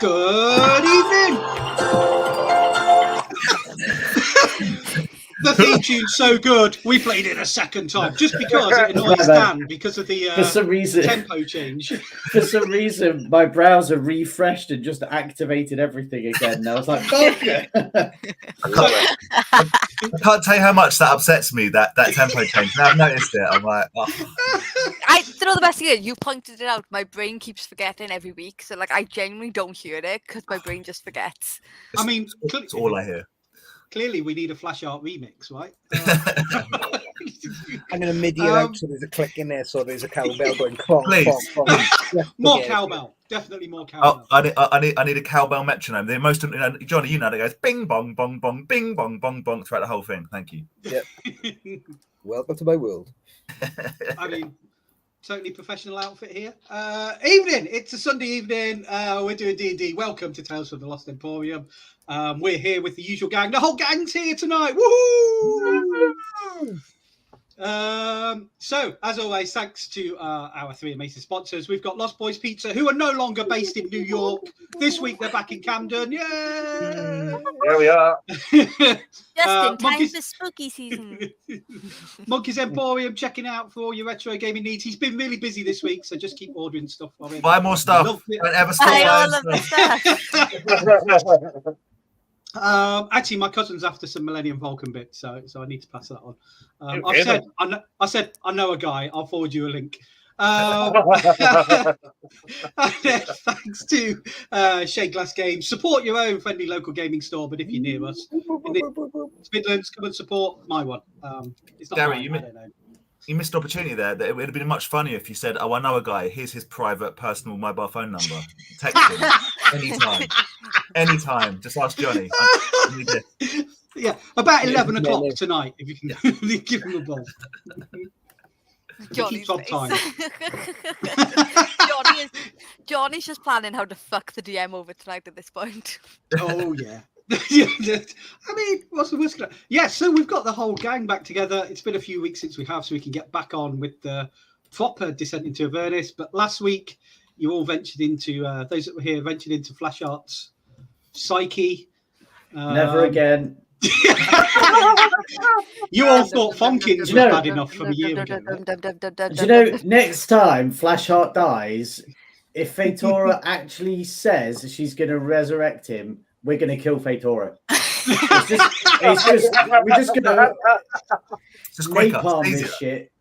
Good evening. The theme tune's so good, we played it a second time just because it annoys Dan because of the for some reason, tempo change. For some reason, my browser refreshed and just activated everything again. And I was like, okay. I can't tell you how much that upsets me, that tempo change. Now I've noticed it. I'm like, oh. You know the best thing is you pointed it out. My brain keeps forgetting every week, so like I genuinely don't hear it because my brain just forgets. I mean, it's all I hear. Clearly, we need a flash art remix, right? I'm going to MIDI it out so there's a click in there, so there's a cowbell going clonk, please. Clonk, clonk. Yeah, more cowbell, definitely more cowbell. I need a cowbell metronome. The most, Johnny, you know, that goes bing bong bong bong, bing bong bong bong throughout the whole thing. Thank you. Yep. Welcome to my world. I mean, totally professional outfit here. Evening. It's a Sunday evening. We're doing D&D. Welcome to Tales from the Lost Emporium. We're here with the usual gang. The whole gang's here tonight. Woohoo! So, as always, thanks to our three amazing sponsors. We've got Lost Boys Pizza, who are no longer based in New York. This week, they're back in Camden. Yay! Here we are. Just in time for spooky season. Monkey's Emporium, checking out for all your retro gaming needs. He's been really busy this week, so just keep ordering stuff for him. Buy more stuff. Don't ever stop. I love the stuff. Actually, my cousin's after some Millennium Falcon bits, so I need to pass that on. I said I know a guy. I'll forward you a link. Thanks to Shade Glass Games. Support your own friendly local gaming store, but if you're near us in the Midlands, come and support my one. It's not Gary, mine, I don't know. You missed an opportunity there. That it would have been much funnier if you said, "Oh, I know a guy. Here's his private, personal mobile phone number. Text him anytime. Just ask Johnny." Yeah, about 11 o'clock tonight. If you can give him a buzz. Johnny's on time. Johnny's just planning how to fuck the DM over tonight at this point. Oh yeah. I mean, what's the worst? Yeah, so we've got the whole gang back together. It's been a few weeks since we have, so we can get back on with the proper descent into Avernus. But last week, you all ventured into those that were here ventured into Flash Arts Psyche. Never again. You all thought Fonkins was bad enough from a year ago. Do you know, next time Flash Heart dies, if Fatora actually says she's going to resurrect him, we're going to kill Fatora. We're just going to napalm this shit.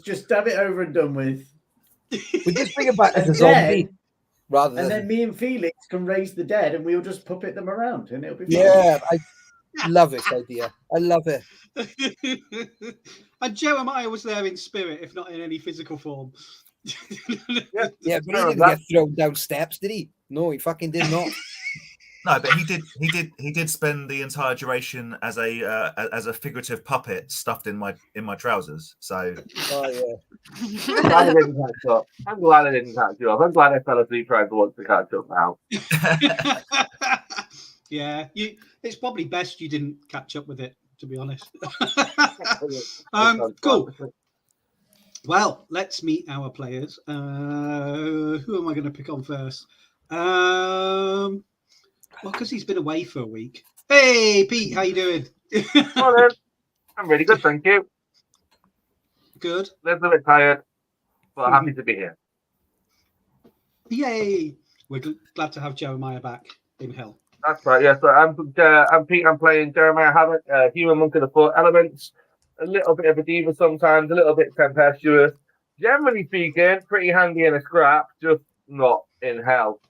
Just have it over and done with. We just bring it back as a zombie. And then me and Felix can raise the dead and we'll just puppet them around and it'll be fun. Yeah, I love this idea. I love it. And Jeremiah was there in spirit, if not in any physical form. Yeah, but he didn't get thrown down steps, did he? No, he fucking did not. No, but he did spend the entire duration as a figurative puppet stuffed in my trousers. So yeah. I didn't catch up. I'm glad I didn't catch up. I'm glad I fell asleep trying to want to catch up now. Yeah, it's probably best you didn't catch up with it, to be honest. Cool. Well, let's meet our players. Who am I going to pick on first? Well, because he's been away for a week. Hey, Pete, how you doing? Well, I'm really good, thank you. Good. A little bit tired, but happy to be here. Yay! We're glad to have Jeremiah back in hell. That's right, yes. Yeah, so I'm Pete, I'm playing Jeremiah Havoc, human monk of the 4 elements. A little bit of a diva sometimes, a little bit tempestuous. Generally speaking, pretty handy in a scrap, just not in hell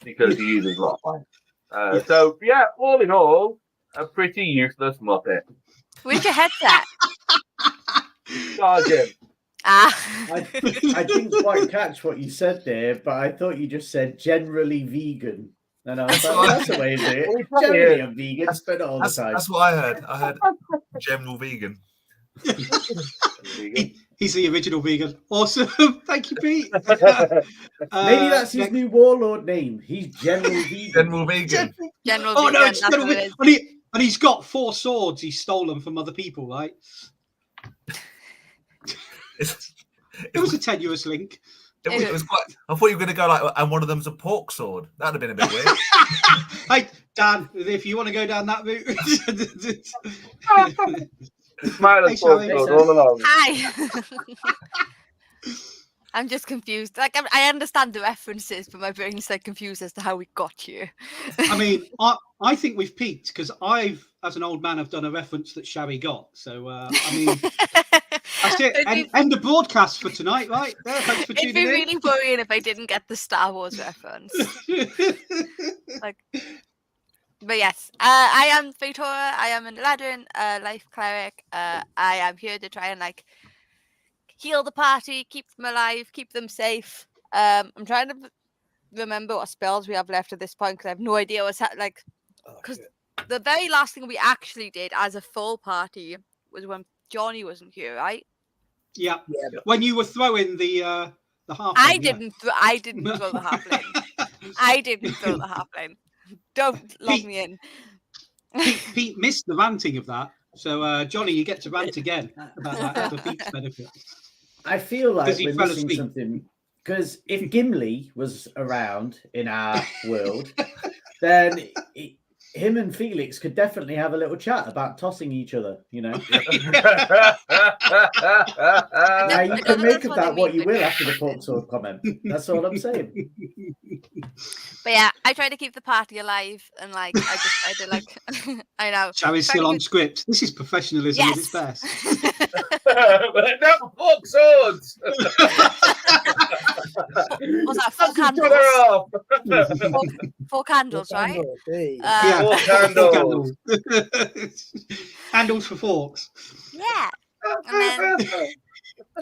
because he uses rock. Yes. So, yeah, all in all, a pretty useless Muppet. Where's your headset? Sergeant. I didn't quite catch what you said there, but I thought you just said generally vegan. And I was like, that's the way to do it. Generally, I'm vegan, spend it all the time. That's what I heard. I heard general vegan. He's the original vegan. Awesome. Thank you, Pete. Maybe that's his new warlord name. He's General Vegan. General Vegan. General Oh, vegan, no, it's that's General what it Vegan. is. And he's got 4 swords he's stolen from other people, right? It was a tenuous link. It was quite. I thought you were going to go like, and one of them's a pork sword. That'd have been a bit weird. Hey, Dan, if you want to go down that route. Smile Hey, and pork Sally. sword all along. Hi. I'm just confused. Like I understand the references, but my brain's like confused as to how we got here. I mean, I think we've peaked because I've, as an old man, have done a reference that Shabby got. So I mean, that's it. End of broadcast for tonight, right? There, thanks for tuning It'd be in. really worrying if I didn't get the Star Wars reference. Like, but yes, I am Fatora. I am an Eladrin, life cleric. I am here to try and like heal the party, keep them alive, keep them safe. I'm trying to remember what spells we have left at this point because I have no idea what's like. Because the very last thing we actually did as a full party was when Johnny wasn't here, right? Yeah. When you were throwing the half. I didn't throw the halfling. I didn't throw the halfling. Don't log me in. Pete missed the ranting of that. So, Johnny, you get to rant again about that for Pete's benefit. I feel like he we're fell missing asleep. something because if Gimli was around in our world, then him and Felix could definitely have a little chat about tossing each other. You know. Now you can make of that what you will after the pork sword comment. That's all I'm saying. But yeah, I try to keep the party alive, and like I just try to like I know. Shari's still on script. This is professionalism at its best. No pork swords. What's that? Four candles. Four candles, right? Hey. Four candles. Handles for forks. Yeah. And then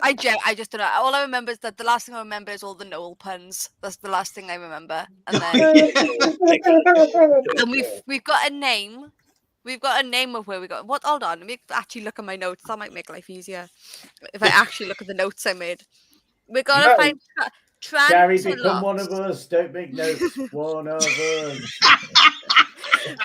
I just don't know. All I remember is that the last thing I remember is all the Noel puns. That's the last thing I remember. And then and we've got a name. We've got a name of where we got. What? Hold on. Let me actually look at my notes. That might make life easier if I actually look at the notes I made. We're gonna find Gary, become one of us. Don't make notes. One of us.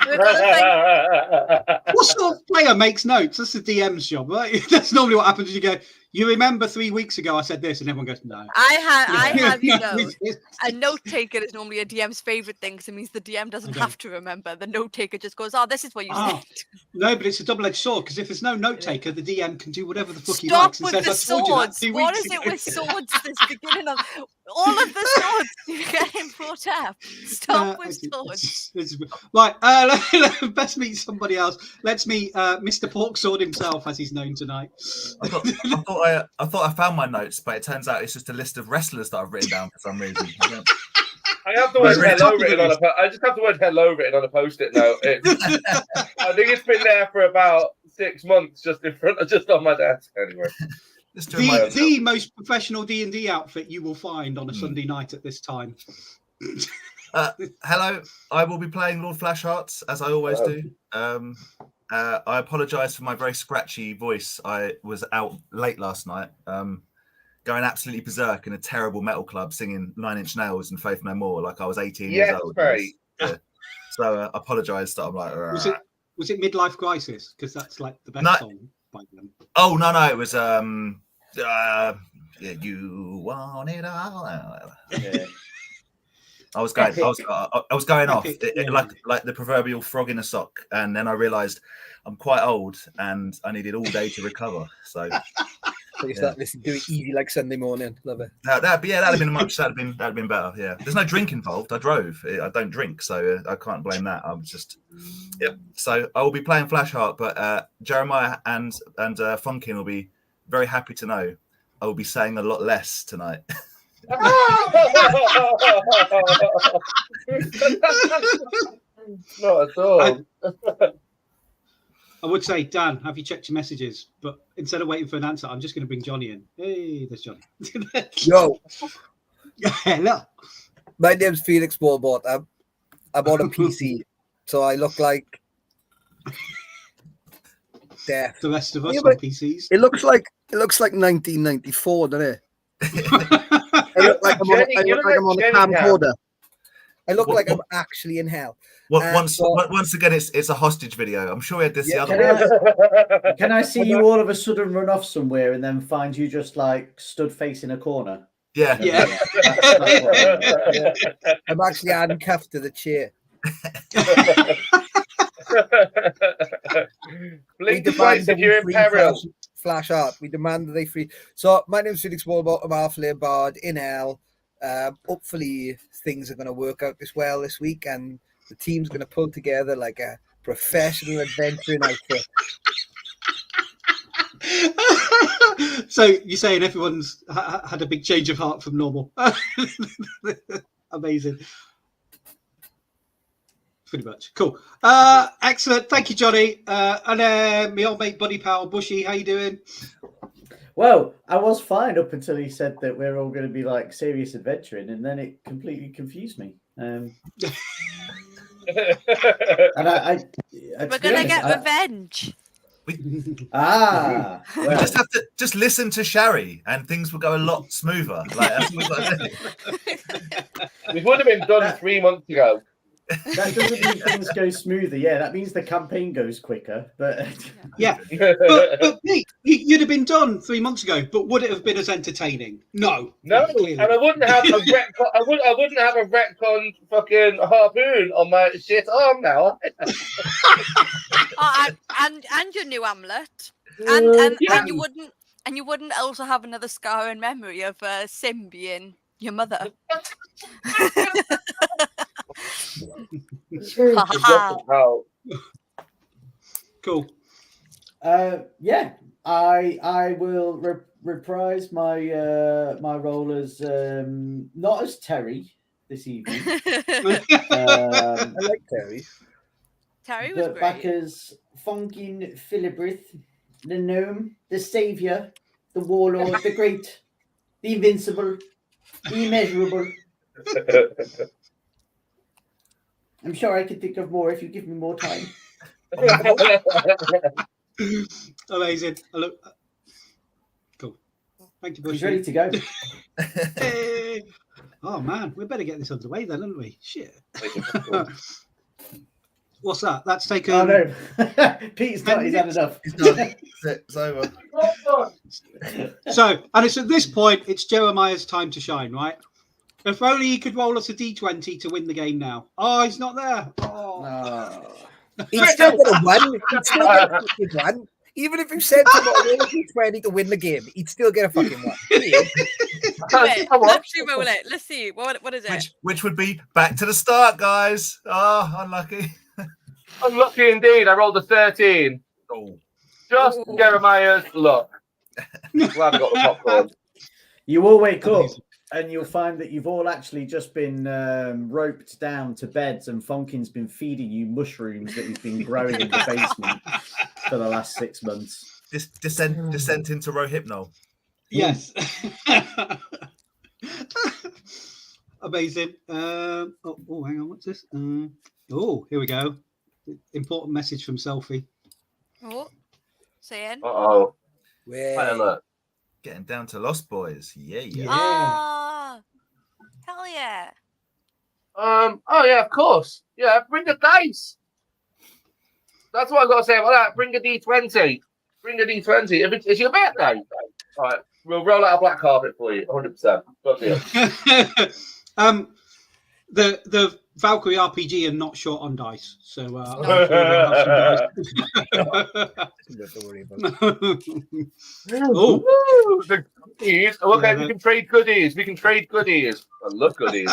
We're gonna find... What sort of player makes notes? That's the DM's job, right? That's normally what happens. You go, you remember 3 weeks ago I said this, and everyone goes, no. I have you know, a note taker is normally a DM's favorite thing because it means the DM doesn't have to remember. The note taker just goes, oh, this is what you said. No, but it's a double-edged sword because if there's no note taker, the DM can do whatever the fuck he Stop likes. with And the says, I told you that swords. 2 What weeks is ago. it with swords? This beginning of all of the swords you getting brought up. Stop with swords. Right, best meet somebody else. Let's meet Mr. Porksword himself, as he's known tonight. I thought I found my notes, but it turns out it's just a list of wrestlers that I've written down for some reason. I have the word hello written on I just have the word hello written on a post-it note. I think it's been there for about 6 months, just on my desk. Anyway, the most professional D&D outfit you will find on a Sunday night at this time. Hello, I will be playing Lord Flashhearts as I always do. I apologise for my very scratchy voice. I was out late last night, going absolutely berserk in a terrible metal club, singing 9 Inch Nails and Faith No More like I was 18 years old. Right. Yeah. So I apologise that I'm like. Was it Midlife Crisis? Because that's like the best song by them. Oh no, it was you want it all. Yeah. I was going off like the proverbial frog in a sock, and then I realised I'm quite old and I needed all day to recover. So you start listening to it easy like Sunday morning. Love it. That'd have been better. Yeah, there's no drink involved. I drove. I don't drink, so I can't blame that. I was just So I will be playing Flashheart, but Jeremiah and Funkin will be very happy to know I will be saying a lot less tonight. Not at all. I would say, Dan, have you checked your messages? But instead of waiting for an answer, I'm just going to bring Johnny in. Hey, there's Johnny. Yo. Hello. My name's Felix Warbot. I'm on a PC, so I look like death. The rest of us on PCs. It looks like 1994, doesn't it? I look like I'm on a camcorder. I look like I'm actually in hell. Once again, it's a hostage video. I'm sure we had this the other way. Can I see you all of a sudden run off somewhere and then find you just like stood facing a corner? Yeah. Yeah. Yeah. I'm actually handcuffed to the chair. Blink twice if you're in peril. Flash art. We demand that they free. So my name's Felix Smallbot. I'm half-layer bard in hell. Hopefully things are going to work out as well this week, and the team's going to pull together like a professional adventuring outfit. So you're saying everyone's had a big change of heart from normal? Amazing. Pretty much. Cool. Excellent. Thank you, Johnny. And my old mate Buddy Powell, Bushy, how you doing? Well, I was fine up until he said that we're all going to be like serious adventuring, and then it completely confused me. And I We're gonna get revenge. well. We just have to just listen to Shari, and things will go a lot smoother. Like that's what we've got to do. We would have been done 3 months ago. That doesn't mean things go smoother. Yeah, that means the campaign goes quicker. But Yeah, but Pete, you'd have been done 3 months ago. But would it have been as entertaining? No, No, clearly. and I wouldn't have a retcon. I wouldn't have a retcon fucking harpoon on my shit arm now. Oh, and your new amulet, and Yeah. you wouldn't also have another scar in memory of Sim being your mother. Cool. Yeah, I will reprise my my role as not as Terry this evening, I like Terry. Terry was but great. back as Funkin Philibrith, the gnome, the savior, the warlord, the great, the invincible, the immeasurable. I'm sure I could think of more if you give me more time. Amazing. Cool. Thank you, He's Bushy. ready to go. Hey. Oh man, we better get this underway then, haven't we? Shit. What's that? That's taken. Oh no, Pete's not. He's had enough. It's done. It's over. So, and it's at this point, it's Jeremiah's time to shine, right? If only he could roll us a d20 to win the game now. Oh, he's not there. Oh. No. He'd still get a win. He'd still get a fucking win. Even if you said tomorrow he's ready to win the game, he'd still get a fucking win. Wait, let's roll it. Let's see. What is it? Which would be back to the start, guys. Oh, unlucky. Unlucky indeed. I rolled a 13. Oh. Just Jeremiah's luck. Glad I got the popcorn. You all wake up and you'll find that you've all actually just been roped down to beds, and Funkin's been feeding you mushrooms that he's been growing in the basement for the last 6 months. Descent into Rohypnol. Yes. Amazing. Hang on. What's this? Here we go. Important message from Selfie. Oh, saying. Uh-oh. Wait. Look. Getting down to Lost Boys. Yeah. Oh, hell yeah. Oh yeah, of course. Yeah, bring the dice. That's what I've got to say about that. Bring a D20. Bring a D20. If it's your birthday. All right, we'll roll out a black carpet for you. 100%. Good deal. The Valkyrie RPG are not short on dice, so Don't worry about it. Oh, The goodies. Okay, we can trade goodies. We can trade goodies. I love goodies.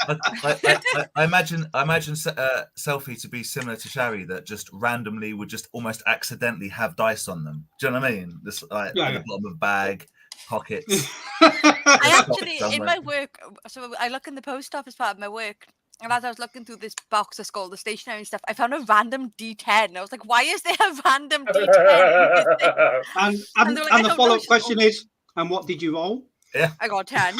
I imagine Selfie to be similar to Shari, that just randomly would just almost accidentally have dice on them. Do you know what I mean? This at the bottom of a bag, pockets. I actually, in my work, so I look in the post office part of my work, and as I was looking through this box of skull, the stationery stuff, I found a random D10. And I was like, why is there a random D10? and the follow-up question is, and what did you roll? Yeah, I got 10.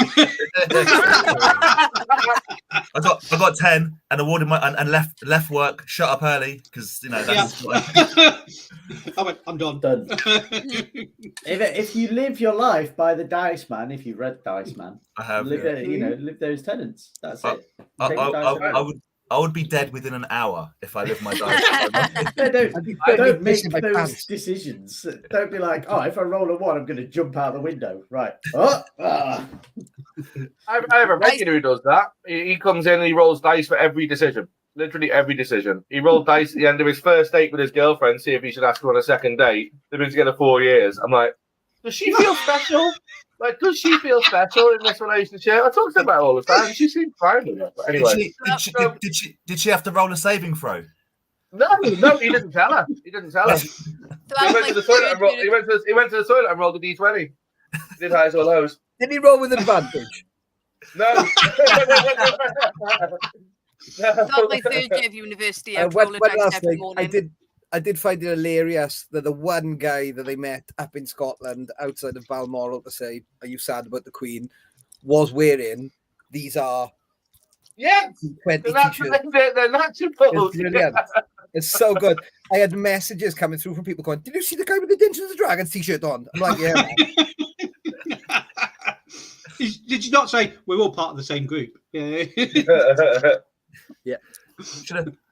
I got 10 and awarded my and left work, shut up early because that's I'm done. If you live your life by the Dice Man, if you read Dice Man, I have live there as tenants. That's it. I I would be dead within an hour if I lived my dice. Don't make those decisions. Don't be like, oh, if I roll a 1, I'm going to jump out the window. Right. I have a regular who does that. He comes in and he rolls dice for every decision. Literally every decision. He rolled dice at the end of his first date with his girlfriend, see if he should ask her on a second date. They've been together 4 years. I'm like, does she feel special? Like, does she feel special in this relationship? I talk to her about it all the time. She seems fine with it. But anyway, did she have to roll a saving throw? No, he didn't tell her. He didn't tell her. He went to the toilet and rolled. He went to the toilet and rolled a d20. He did highs or lows. Did he roll with advantage? No. That's my third year of university. I roll a dice every morning. I did find it hilarious that the one guy that they met up in Scotland outside of Balmoral to say, "Are you sad about the Queen?" was wearing these are 20 t-shirts. They're natural. It's brilliant. It's so good. I had messages coming through from people going, "Did you see the guy with the Dungeons and Dragons t-shirt on?" I'm like, "Yeah." Did you not say we're all part of the same group? Yeah. Yeah.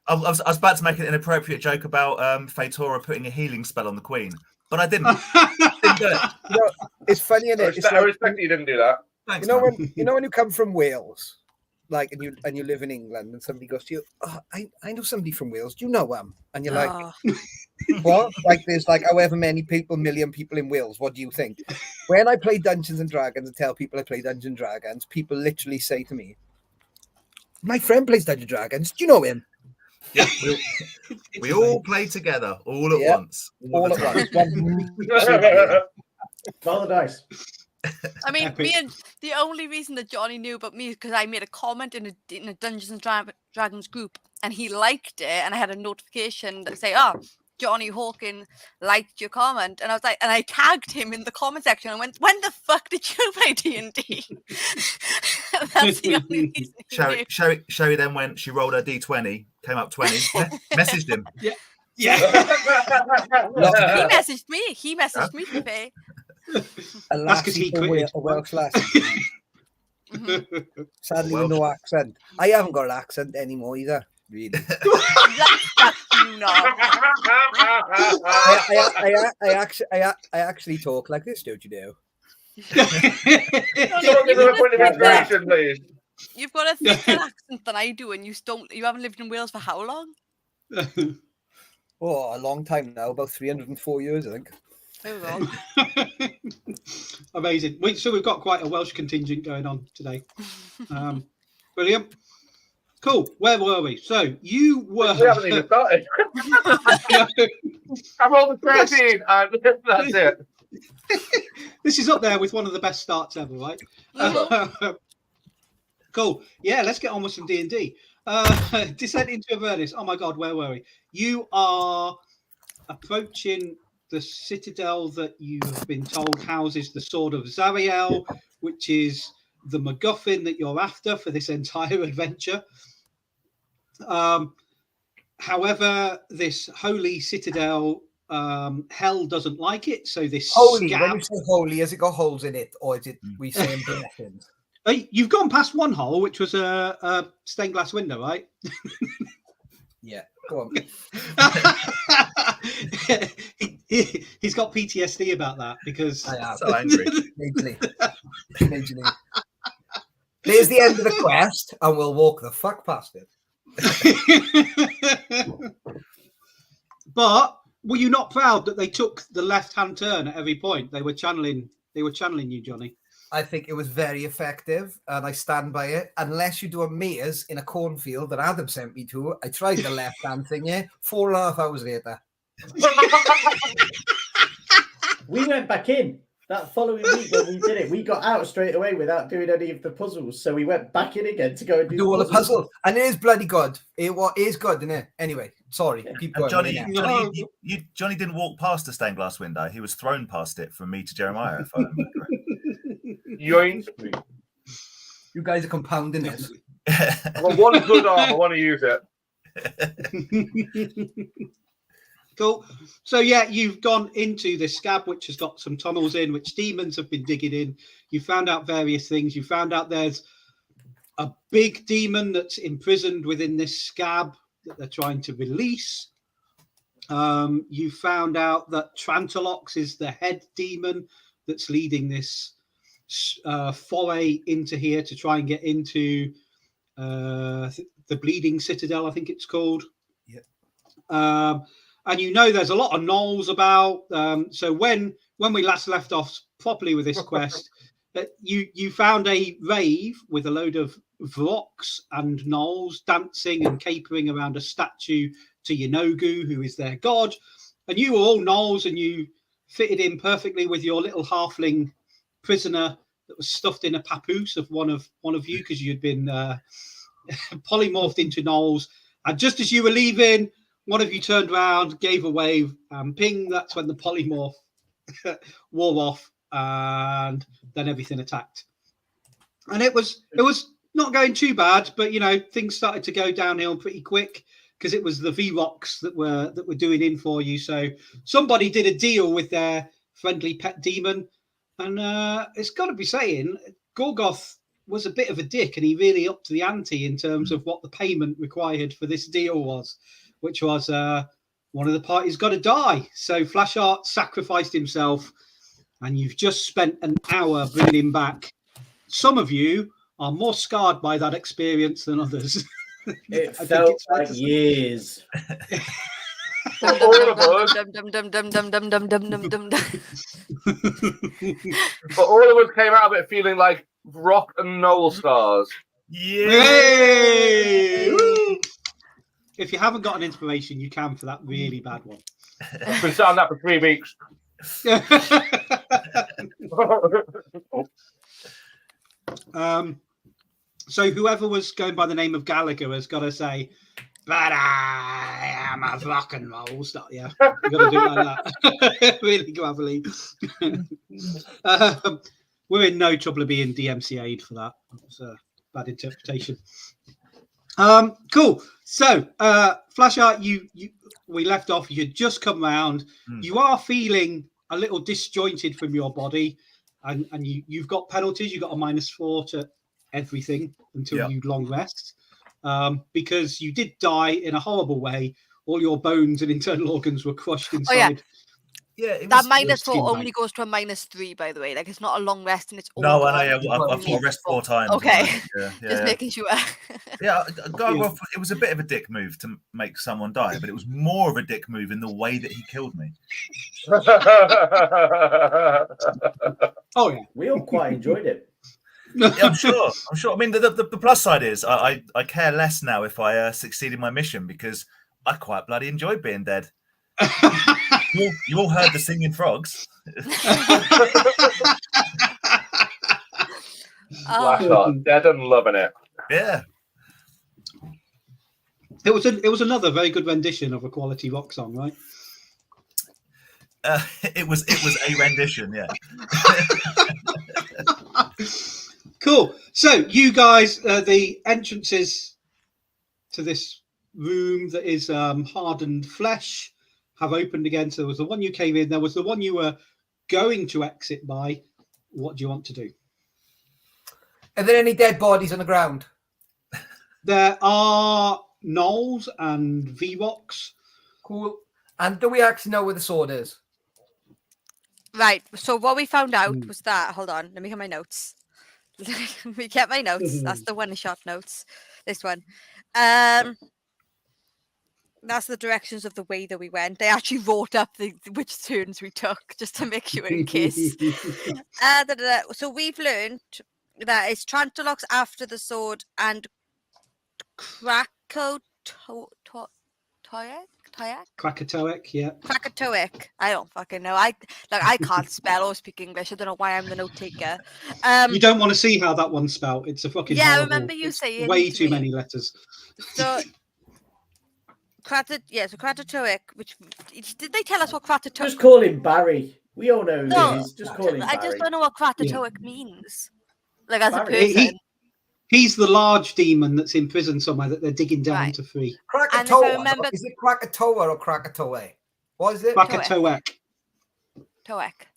I was about to make an inappropriate joke about Faetora putting a healing spell on the Queen, but I didn't. Didn't do it. You know, it's funny, isn't it? I respect that you didn't do that. Thanks, you know when you come from Wales, like, and you live in England, and somebody goes to you, "Oh, I know somebody from Wales. Do you know him?" And you're like, "What?" Like, there's like however many million people in Wales. What do you think? When I play Dungeons and Dragons and tell people I play Dungeons and Dragons, people literally say to me, "My friend plays Dungeons and Dragons. Do you know him?" Yeah, we all play together all at once. All at once. Roll the dice. I mean, the only reason that Johnny knew about me is because I made a comment in a Dungeons and Dragons group, and he liked it, and I had a notification that say, "Oh, Johnny Hawkins liked your comment," and I was like, and I tagged him in the comment section. And went, "When the fuck did you play D&D?" That's the only reason. Sherry then went. She rolled her d20, came up 20. Messaged him. Yeah. He messaged me today. That's because he quit. A Welsh lass. Sadly, with no accent. I haven't got an accent anymore either. Really. I actually talk like this, don't you know? You've got a thicker accent than I do, and you haven't lived in Wales for how long? Oh, a long time now, about 304 years, I think. Amazing. So we've got quite a Welsh contingent going on today. Brilliant. Cool. Where were we? So you were. We haven't even started. I'm on the 13. That's it. This is up there with one of the best starts ever, right? Cool. Yeah, let's get on with some D&D. Descent into Avernus. Oh my God, where were we? You are approaching the citadel that you have been told houses the sword of Zariel, which is the MacGuffin that you're after for this entire adventure. However, this holy citadel, hell doesn't like it. So this holy, scab... when you say holy, has it got holes in it, or is it we saying blessings? You've gone past one hole, which was a stained glass window, right? Yeah, go on. He's got PTSD about that because I am so angry. Majorly. There's the end of the quest, and we'll walk the fuck past it. But were you not proud that they took the left-hand turn at every point? They were channeling you, Johnny. I think it was very effective, and I stand by it. Unless you do a maze in a cornfield that Adam sent me to, I tried the left-hand thing. 4.5 hours later. We went back in that following week when we did it. We got out straight away without doing any of the puzzles, so we went back in again to go and do all the puzzles. And it is bloody good. It is good, isn't it? Anyway, sorry. Keep going. Johnny didn't walk past the stained glass window. He was thrown past it from me to Jeremiah. If I remember correctly. You guys are compounding this. I've got one good arm. I want to use it. Cool. So yeah, you've gone into this scab, which has got some tunnels in, which demons have been digging in. You found out various things. You found out there's a big demon that's imprisoned within this scab that they're trying to release. You found out that Trantalox is the head demon that's leading this foray into here to try and get into the Bleeding Citadel, I think it's called. Yeah. And you know there's a lot of gnolls about. So when we last left off properly with this quest, you found a rave with a load of Vrox and gnolls dancing and capering around a statue to Yanogu, who is their god. And you were all gnolls, and you fitted in perfectly with your little halfling prisoner that was stuffed in a papoose of one of you, because you'd been polymorphed into gnolls. And just as you were leaving, one of you turned around, gave a wave, and ping, that's when the polymorph wore off, and then everything attacked. And it was not going too bad, but things started to go downhill pretty quick, because it was the Vrox that were doing in for you. So somebody did a deal with their friendly pet demon, and it's got to be saying Gorgoth was a bit of a dick, and he really upped the ante in terms of what the payment required for this deal was, which was one of the parties got to die. So Flashheart sacrificed himself, and you've just spent an hour bringing him back. Some of you are more scarred by that experience than others. It felt like years. For all of us, but all of us came out of it feeling like rock and knoll stars. Yeah. Hey! Woo! If you haven't got an inspiration, you can for that really bad one. I've been saying that for 3 weeks. So whoever was going by the name of Gallagher has got to say, but I am a rock and roll star. Yeah, you got to do it like that. Really gravelly. We're in no trouble of being DMCA'd for that. That was a bad interpretation. Cool. So, Flashheart, we left off. You just come round. You are feeling a little disjointed from your body, and you've got penalties. You've got a -4 to everything until you long rest, because you did die in a horrible way. All your bones and internal organs were crushed inside. Yeah, that -4 only goes to a -3, by the way. Like, it's not a long rest, and it's all no, gone. I know. I've got to rest 4 times. Okay, Yeah, just making sure. Yeah, Gargoth, it was a bit of a dick move to make someone die, but it was more of a dick move in the way that he killed me. Oh yeah, we all quite enjoyed it. Yeah, I'm sure. I mean, the plus side is I care less now if I succeed in my mission, because I quite bloody enjoyed being dead. You all heard the singing frogs. Flashheart, dead and loving it. Yeah. It was another very good rendition of a quality rock song, right? It was a rendition, yeah. Cool. So you guys, the entrances to this room that is hardened flesh have opened again. So there was the one you came in, there was the one you were going to exit by. What do you want to do? Are there any dead bodies on the ground? There are gnolls and Vrox. Cool. And do we actually know where the sword is? Right. So what we found out was that. Hold on. Let me get my notes. We kept my notes. That's the one-shot notes. This one. That's the directions of the way that we went. They actually wrote up which turns we took, just to make sure in case. So we've learned that it's Trantalox after the sword and Krakatoic? Krakatoic, yeah. Krakatoic. I don't fucking know. I can't spell or speak English. I don't know why I'm the note taker. You don't want to see how that one's spelled. It's a fucking I horrible. remember you saying way too many letters. So Krakatoic. Which did they tell us what Krakatoic? Just call him Barry. We all know who it is. Just call him Barry. I just don't know what Krakatoic means. Like, as Barry. a person. He's the large demon that's in prison somewhere that they're digging down to free. Krakatoa. Is it Krakatoa or Krakatoa? What is it? Krakatoic. Toek.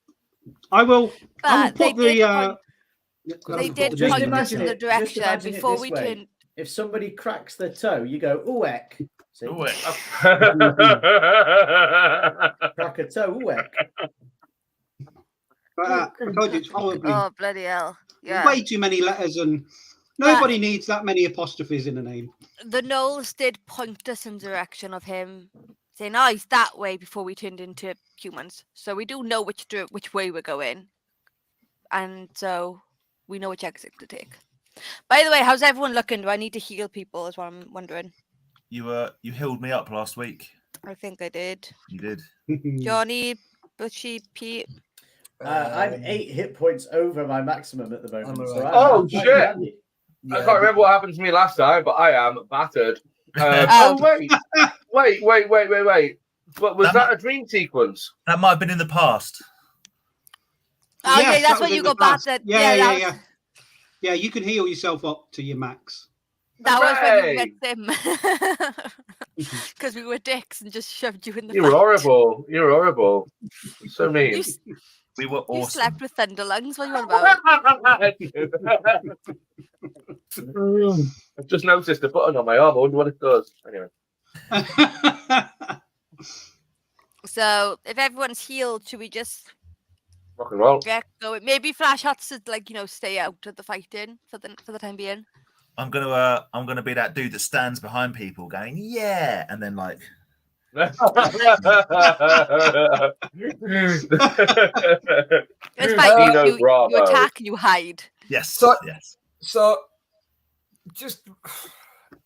I will put the They Just did Just point us imagine in the it. Just direction imagine it before this we way. turned. If somebody cracks their toe, you go, "Ooek." See? Ooh, it- Crack a toe, "Ooek." I told you it's probably Oh bloody hell! Yeah. way too many letters, and nobody needs that many apostrophes in a name. The gnolls did point us in the direction of him saying, "Oh, he's that way," before we turned into humans. So we do know which way we're going, and so we know which exit to take. By the way, how's everyone looking? Do I need to heal people? Is what I'm wondering. you healed me up last week. I think I did. You did. Johnny, Butchie, Pete. I'm 8 hit points over my maximum at the moment. I'm So alright. Oh, I'm shit. dandy. I can't remember what happened to me last time, but I am battered. Oh. Wait. But was that a dream sequence? That might have been in the past. Oh Yes, yeah, that that's was when in you the got past. battered. Yeah. that Yeah, you can heal yourself up to your max. was when you Hooray! met them. Because we were dicks and just shoved you in the You were fight. horrible. You were horrible. So mean. You, We were you awesome. slept with thunder lungs. What are you on about? I've just noticed a button on my arm. I wonder what it does. Anyway. So if everyone's healed, should we just Rock and roll. get going? Maybe Flash has to stay out of the fighting for the time being. I'm gonna be that dude that stands behind people going, yeah, and then like It's fine. Nino You Bravo. attack and you hide. yes, So- yes. So, just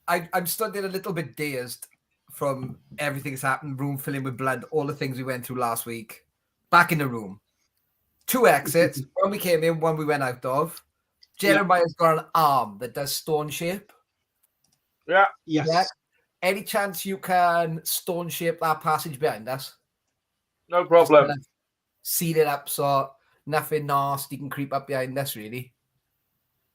I'm studying a little bit dazed from everything that's happened. Room filling with blood, all the things we went through last week. Back in the room, 2 exits. One we came in, one we went out of. Jeremiah's got an arm that does stone shape. Yeah. Yes. Yeah. Any chance you can stone shape that passage behind us? No problem. Just seal it up so nothing nasty can creep up behind us, really.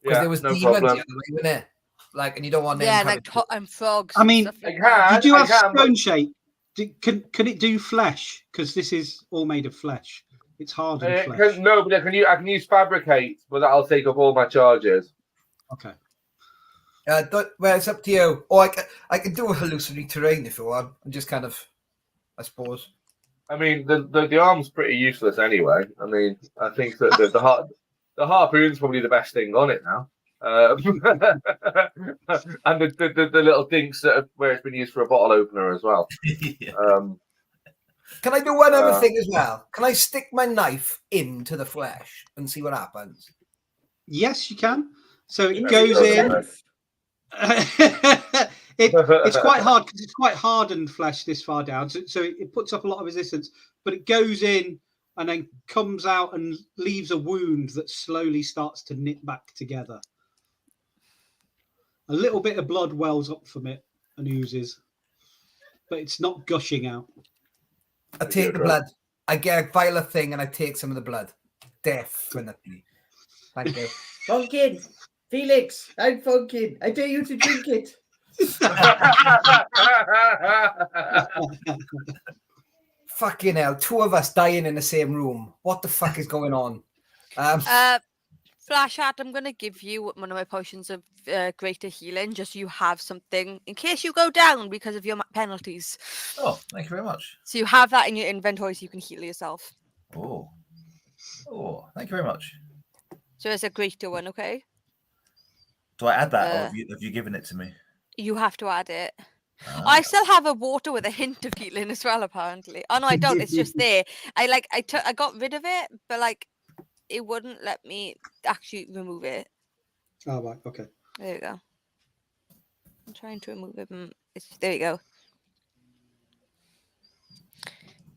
Because Yeah, there was no demons the problem. other way, wasn't it? Like, and you don't want them Yeah, coming like and frogs. I and mean, stuff I like can. that. You do have I can, but- stone shape. Can it do flesh? Because this is all made of flesh. It's hard and flesh. No, but I can use fabricate, but that'll take up all my charges. Okay. Well, it's up to you. Or I can do a hallucinatory terrain if you want. And just kind of, I suppose. I mean, the arm's pretty useless anyway. I mean, I think that the harpoon's probably the best thing on it now. And the little dinks where it's been used for a bottle opener as well. Yeah. Can I do one other thing as well? Can I stick my knife into the flesh and see what happens? Yes, you can. So it Into goes your in. life. It's quite hard because it's quite hardened flesh this far down. So it puts up a lot of resistance, but it goes in and then comes out and leaves a wound that slowly starts to knit back together. A little bit of blood wells up from it and oozes, but it's not gushing out. I take the blood. I get a vial of thing and I take some of the blood. Definitely. Thank you. Funkin, Felix, I'm Funkin. I dare you to drink it. Fucking hell. 2 of us dying in the same room. What the fuck is going on? Flash Hat, I'm going to give you one of my potions of greater healing, just so you have something in case you go down because of your penalties. Oh, thank you very much. So you have that in your inventory so you can heal yourself. Oh, thank you very much. So it's a greater one, okay? Do I add that, or have you given it to me? You have to add it. Ah. I still have a water with a hint of healing as well, apparently. Oh no, I don't. It's just there. I got rid of it, but like it wouldn't let me actually remove it. Oh, right. Okay. There you go. I'm trying to remove it. There you go.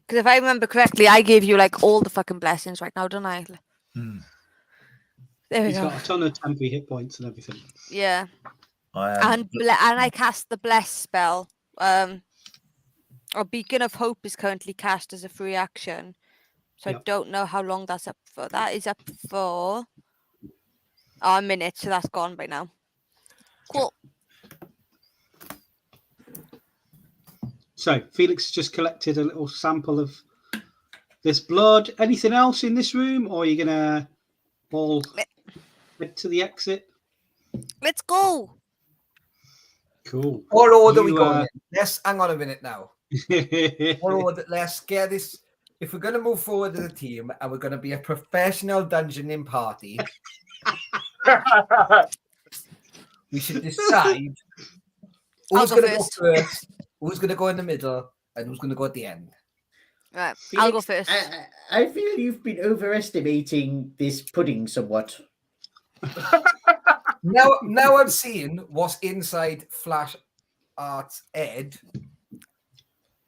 Because if I remember correctly, I gave you like all the fucking blessings right now, don't I? Hmm. There we He's go. got a ton of temporary hit points and everything. Yeah. I And I cast the bless spell. Or Beacon of Hope is currently cast as a free action. So I Yep. don't know how long that's up for. That is up for a minute, so that's gone by now. Cool. So Felix just collected a little sample of this blood. Anything else in this room, or are you gonna all head to the exit? Let's go. Cool. What order we You, going in? Let's hang on a minute now. What order? Let's get this. If we're going to move forward as a team and we're going to be a professional dungeoning party, we should decide who's I'll go going to go first, who's going to go in the middle, and who's going to go at the end. Right, I'll go Felix, first. I feel you've been overestimating this pudding somewhat. Now I've seen what's inside Flash Art's head,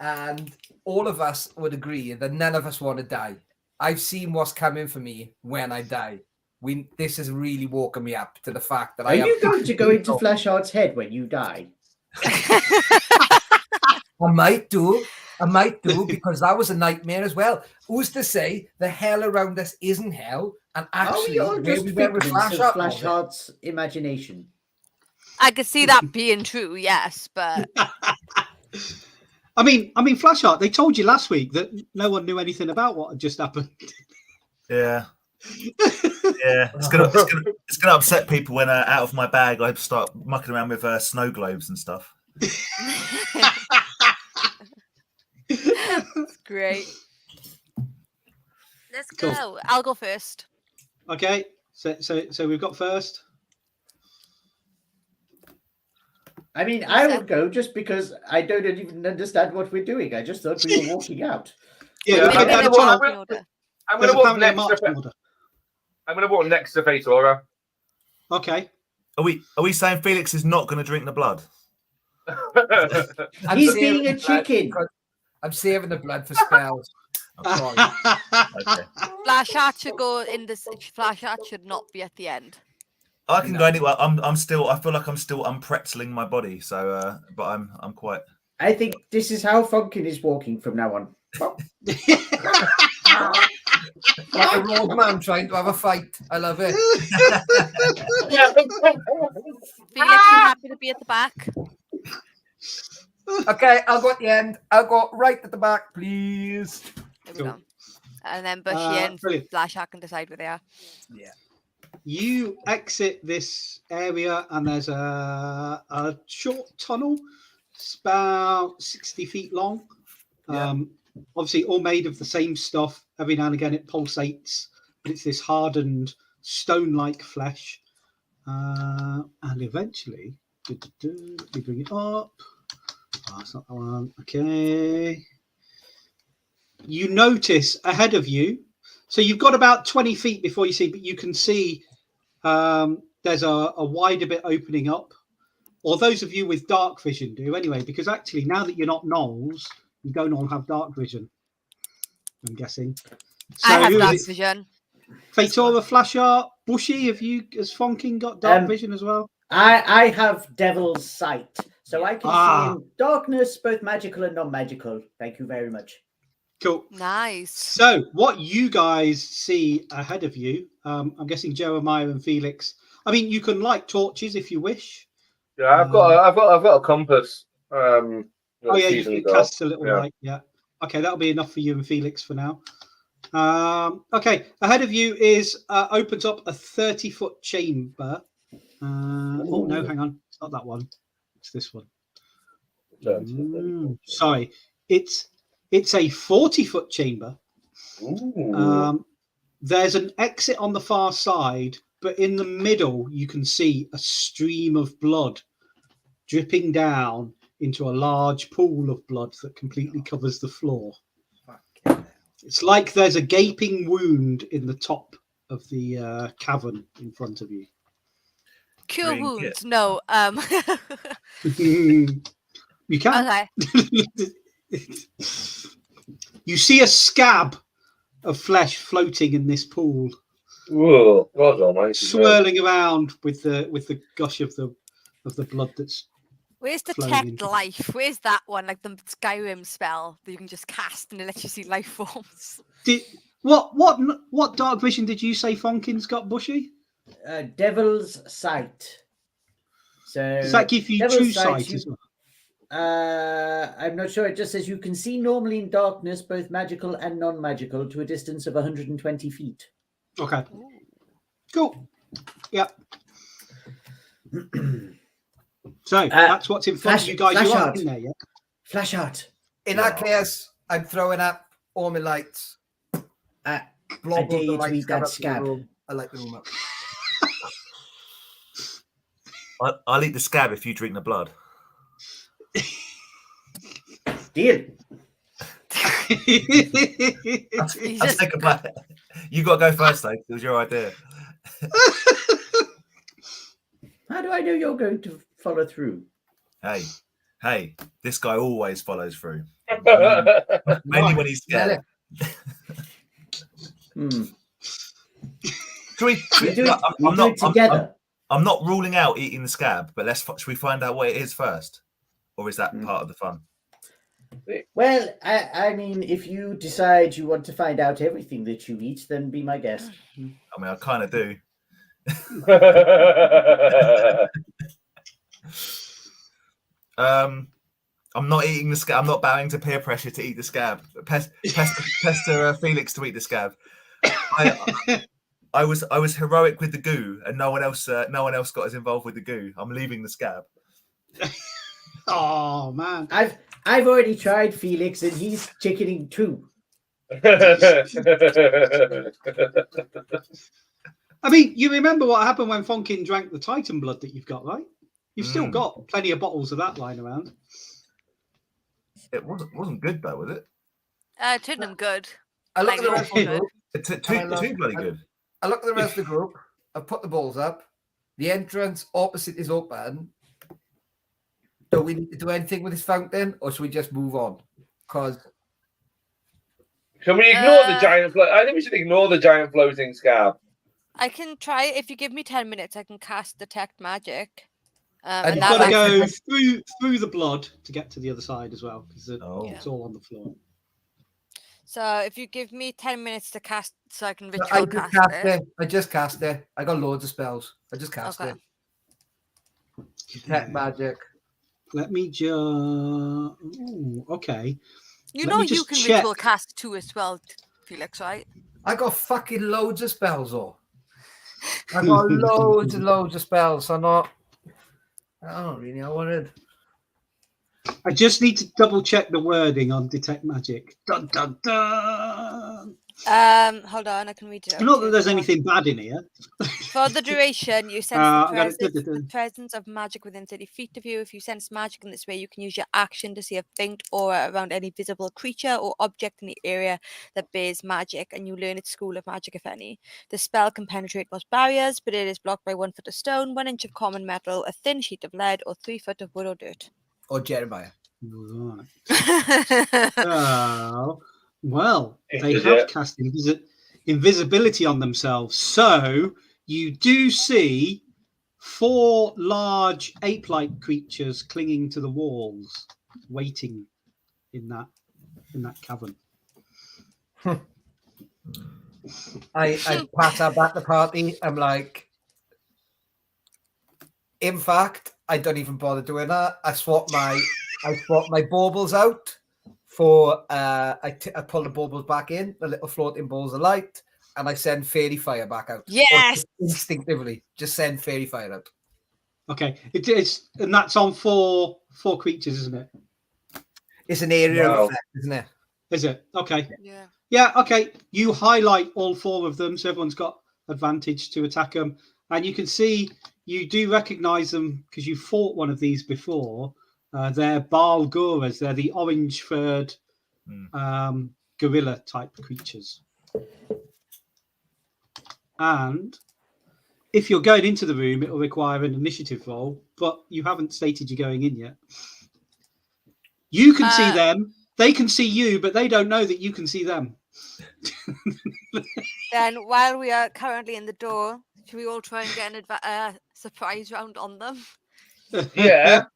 and all of us would agree that none of us want to die. I've seen what's coming for me when I die. This has really woken me up to the fact that Are you going to go into Flashheart's head when you die? I might do because that was a nightmare as well. Who's to say the hell around us isn't hell? And actually, Are we all just figments of Flashheart Flashheart's imagination? I could see that being true, yes, but I mean, Flashheart. They told you last week that no one knew anything about what had just happened. Yeah. Yeah, it's gonna upset people when out of my bag I start mucking around with snow globes and stuff. that's great. Let's Cool. go. I'll go first. Okay, so we've got first. I mean, I would go just because I don't even understand what we're doing. I just thought we were walking out. Yeah, Yeah, there's I'm going to walk apparently a next. marching order. I'm going to walk next to Fatora. Okay. Are we saying Felix is not going to drink the blood? He's being a chicken. I'm saving the blood for spells. Okay. Flashheart should go in this. Flashheart should not be at the end. I can go anywhere. I'm still. I feel like I'm still unpretzeling my body. So, but I'm quite. I think this is how Funkin is walking from now on. Like a road man trying to have a fight. I love it. Felix, you happy to be at the back? Okay, I'll go at the end. I'll go right at the back, please. There we Cool. go. And then Bushy and brilliant. Flashheart can decide where they are. Yeah. You exit this area, and there's a short tunnel. It's about 60 feet long. Yeah. Obviously, all made of the same stuff. Every now and again, it pulsates, but it's this hardened stone-like flesh. And eventually, let me bring it up. Oh, it's not the one. Okay. You notice ahead of you. So you've got about 20 feet before you see, but you can see there's a wider bit opening up. Or those of you with dark vision do anyway, because actually now that you're not gnolls, you don't all have dark vision, I'm guessing. So I have who is dark it? vision. Fatora, Flashheart, Bushy, have you, as Fonking, got dark vision as well? I have Devil's Sight, so I can Ah. see in darkness, both magical and non-magical. Thank you very much. Cool. Nice. So what you guys see ahead of you, I'm guessing Jeremiah and Felix. I mean, you can light torches if you wish. Yeah, I've got a compass. Oh yeah, you cast a little Yeah. light. Yeah. Okay, that'll be enough for you and Felix for now. Okay, ahead of you is opens up a 30-foot chamber. Oh no, hang on, it's not that one. It's this one. Sorry, it's a 40-foot chamber. There's an exit on the far side, but in the middle you can see a stream of blood dripping down into a large pool of blood that completely covers the floor. It's like there's a gaping wound in the top of the cavern in front of you. Cure Drink wounds. it. No. You can. Okay. You see a scab of flesh floating in this pool, Oh, God almighty. swirling around with the gush of the blood that's. Where's flowing detect into- life? Where's that one? Like the Skyrim spell that you can just cast and it lets you see life forms. What dark vision did you say Fonkin's got, Bushy? Devil's Sight. So Does that give you Devil's true Sight, sight as well? I'm not sure. It just says you can see normally in darkness, both magical and non-magical, to a distance of 120 feet. Okay. Cool. Yep. So that's what's in front of you guys. You aren't in there yet. Flash out. In that case, I'm throwing up all my lights. I Blob dare all the you to lights eat come that up to the scab. room. I light the room up. I'll eat the scab if you drink the blood. Deal. I'll take a bite. You got to go first, though. It was your idea. How do I know you're going to follow through? Hey, this guy always follows through. Mainly when he's scared. Should we do it together? I'm not ruling out eating the scab, but should we find out what it is first? Or is that part of the fun? Well, I mean, if you decide you want to find out everything that you eat, then be my guest. I mean, I kind of do. I'm not eating the scab. I'm not bowing to peer pressure to eat the scab. Pester Felix to eat the scab. I was heroic with the goo, and no one else got as involved with the goo. I'm leaving the scab. Oh man, I've already tried Felix, and he's chickening too. I mean, you remember what happened when Fonkin drank the Titan blood that you've got, right? You've still got plenty of bottles of that lying around. It wasn't good though, was it? Two of them good. I look at the rest of the group. Too bloody good. I look at the rest of the group. I put the balls up. The entrance opposite is open. Do we need to do anything with this fountain, or should we just move on? Because can we ignore the giant? I think we should ignore the giant floating scab. I can try. If you give me 10 minutes, I can cast detect magic. And you've got to go through the blood to get to the other side as well, because it's all on the floor. So if you give me 10 minutes to cast, so I can ritual cast it. I just cast it. I got loads of spells. I just cast it. Detect magic. Let me just. Ooh, okay. You know you can ritual cast too as well, Felix, right? I got fucking loads of spells, though. I got loads and loads of spells. I don't really know what it is. I just need to double check the wording on detect magic. Dun dun dun. Hold on, I can read it. Not that there's anything bad in here. For the duration, you sense the presence of magic within 30 feet of you. If you sense magic in this way, you can use your action to see a faint aura around any visible creature or object in the area that bears magic, and you learn its school of magic, if any. The spell can penetrate most barriers, but it is blocked by 1 foot of stone, 1 inch of common metal, a thin sheet of lead, or 3 foot of wood or dirt. Or Jeremiah. Right. Well, they have cast invisibility on themselves. So you do see 4 large ape-like creatures clinging to the walls, waiting in that cavern. I pass that back to the party. I'm like, in fact, I don't even bother doing that. I swap my baubles out for I pull the baubles back in, the little floating balls of light, and I send fairy fire back out. Yes, instinctively, just send fairy fire out. Okay, it's and that's on four creatures, isn't it? It's an area effect, isn't it? Is it? Okay. Yeah. Yeah. Okay. You highlight all 4 of them, so everyone's got advantage to attack them, and you can see you do recognize them because you fought one of these before. They're Baal Goras. They're the orange-furred gorilla-type creatures. And if you're going into the room, it will require an initiative roll, but you haven't stated you're going in yet. You can see them. They can see you, but they don't know that you can see them. Then, while we are currently in the door, should we all try and get a surprise round on them? Yeah.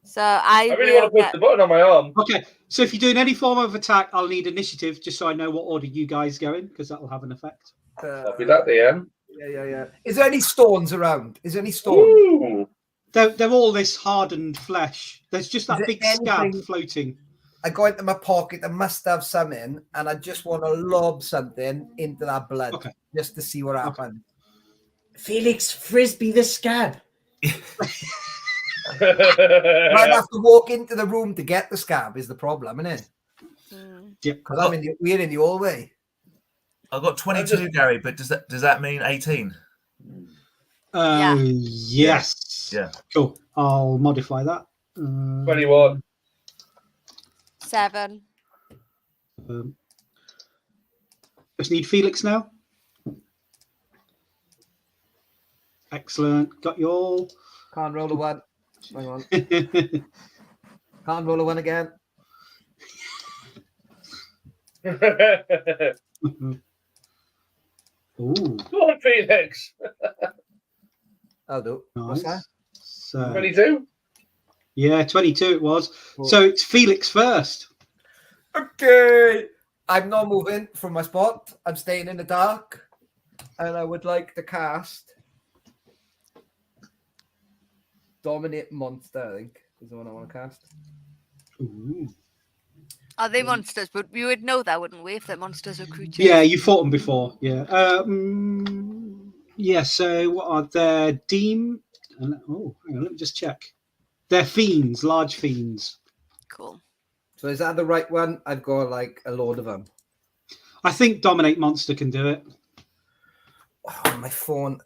So I really want to push the button on my arm. Okay, so if you're doing any form of attack, I'll need initiative just so I know what order you guys go in, because that will have an effect. Copy that, DM. Yeah. Is there any stones around? Is there any stones? Ooh. They're all this hardened flesh. There's just that big scab floating. I go into my pocket, I must have some in, and I just want to lob something into that blood just to see what happens. Felix, frisbee the scab. I'd have to walk into the room to get the scab is the problem, isn't it? Mm. Because we're in the hallway. I've got 22, Gary, but does that mean 18? Yeah. Yes. Yeah. Cool. I'll modify that. 21. 7. Just need Felix now. Excellent. Got you all. Can't roll a 1. Hang on. Can't roll a 1 again. Ooh, Go on, Felix. I'll do. What's that? nice. So, 22. yeah, 22 it was. Cool. So it's Felix first. Okay. I'm not moving from my spot. I'm staying in the dark. And I would like to cast Dominate Monster, I think, is the one I want to cast. Ooh. Are they monsters? But we would know that, wouldn't we, if they're monsters or creatures? Yeah, you fought them before. Yeah. Yeah. So what are their Deem? Oh, hang on, let me just check. They're fiends, large fiends. Cool. So is that the right one? I've got like a load of them. I think Dominate Monster can do it. Oh, my phone.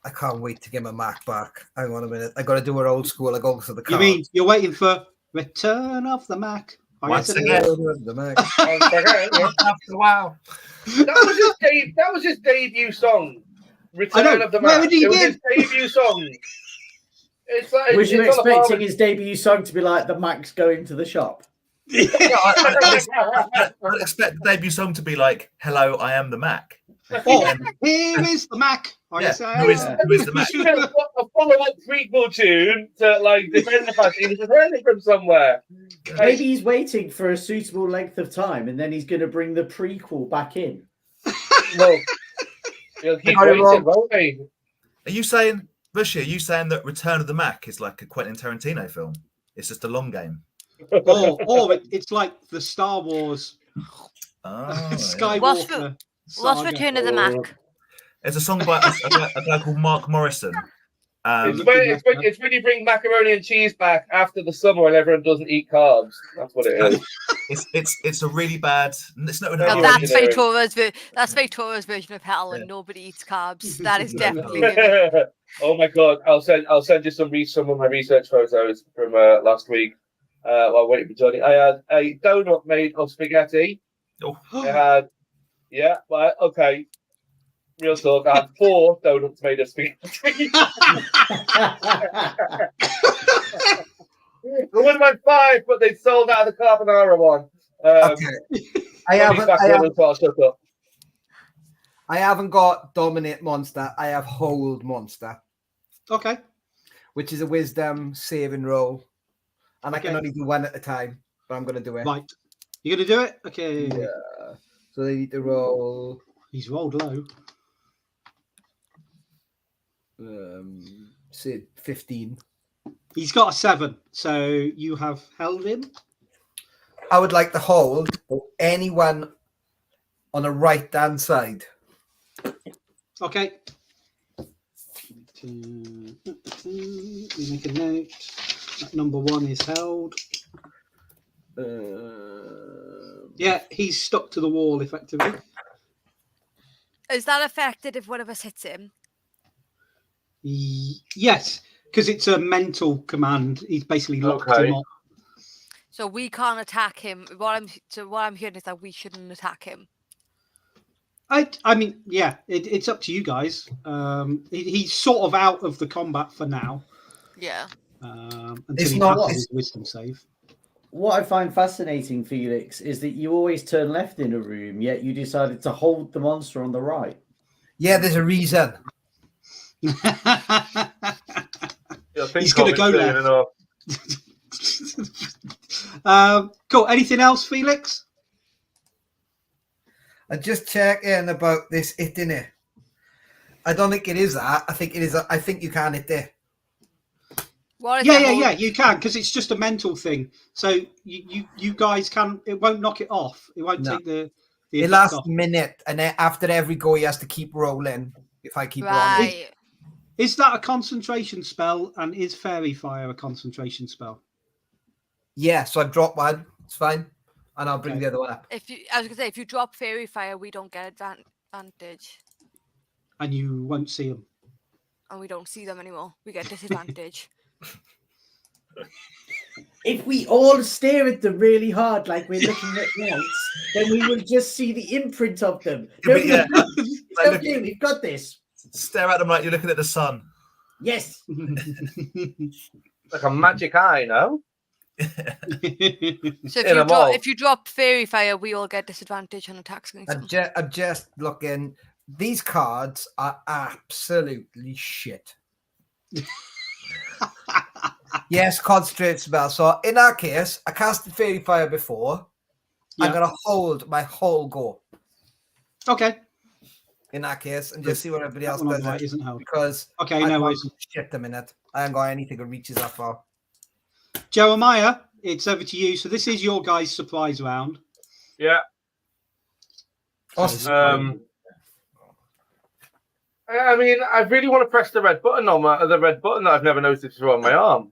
I can't wait to get my Mac back. Hang on a minute. I got to do it old school. I go to the car. You mean you're waiting for Return of the Mac? Once Yes, again. The Mac. After a while. That was his debut song. Return of the Where Man. would he It was win? his debut song. It's like Was you it's all about- expecting his debut song to be like the Max going to the shop? I expect the debut song to be like, "Hello, I am the Mac." Oh, here is the Mac. Yeah, Yes, who is the Mac? You know, a follow-up prequel tune to like defend the fact he was returning from somewhere. Maybe he's waiting for a suitable length of time, and then he's going to bring the prequel back in. Well, he'll keep waiting, won't he? Are you saying, Bushy? Are you saying that Return of the Mac is like a Quentin Tarantino film? It's just a long game. or it's like the Star Wars Oh, Skywalker. What's saga. Return of the Mac? It's a song by a guy called Mark Morrison. It's when you bring macaroni and cheese back after the summer and everyone doesn't eat carbs. That's what it is. It's a really bad. It's not. No, Well, Yeah, that's engineering. Victoria's version of hell, and Yeah. nobody eats carbs. That is definitely him. Oh my god! I'll send you some of my research photos from last week. While waiting for Johnny, I had a donut made of spaghetti. I had, okay. Real talk. I had 4 donuts made of spaghetti. There would have been 5, but they sold out of the carbonara one. Okay. I haven't got Dominate Monster. I have Hold Monster, Okay. which is a Wisdom saving roll. And I can Okay. only do one at a time, but I'm going to do it. Right. You gonna do it? Okay. Yeah. So they need to roll He's rolled low. say 15. He's got a 7, so you have held him. I would like to hold anyone on the right hand side. Okay. We make a note. That number 1 is held. Yeah, he's stuck to the wall effectively. Is that affected if one of us hits him? Yes, because it's a mental command. He's basically locked him up. So we can't attack him. What I'm hearing is that we shouldn't attack him. I mean, yeah, it's up to you guys. He's sort of out of the combat for now. Yeah. Until It's he not- passes his wisdom save. What I find fascinating, Felix, is that you always turn left in a room, yet you decided to hold the monster on the right. Yeah, there's a reason. He's going to go left. Cool. Anything else, Felix? I just checking about this hitting it. I don't think it is that. I think it is. I think you can hit it. What is Yeah, the yeah, whole- yeah. You can because it's just a mental thing. So you guys can. It won't knock it off. It won't No. take the It effect lasts off. a minute, and then after every go, he has to keep rolling. If I keep rolling, Right. Is that a concentration spell? And is Fairy Fire a concentration spell? Yeah, so I've dropped one. It's fine. And I'll bring Okay. the other one up. I was gonna say, if you drop Fairy Fire, we don't get advantage, And you won't see them. and we don't see them anymore. We get disadvantage. If we all stare at them really hard, like we're looking at lights, then we will just see the imprint of them. No, Yeah, but no, look- we've got this. Stare at them like you're looking at the sun. Yes. Like a magic eye, no? So In a mall. if you drop Fairy Fire, we all get disadvantage on attacks against them. I'm just looking. These cards are absolutely shit. Yes, concentrate spell. So in our case, I casted Fairy Fire before. I'm Yeah. gonna hold my whole go Okay. in that case and just see what everybody else That one on does. the right isn't held. Because Okay, I no don't worries. have shit the minute. I haven't got anything that reaches that far. Jeremiah, it's over to you. So this is your guys' surprise round. Yeah. Awesome. I mean, I really want to press the red button the red button that I've never noticed is on my arm.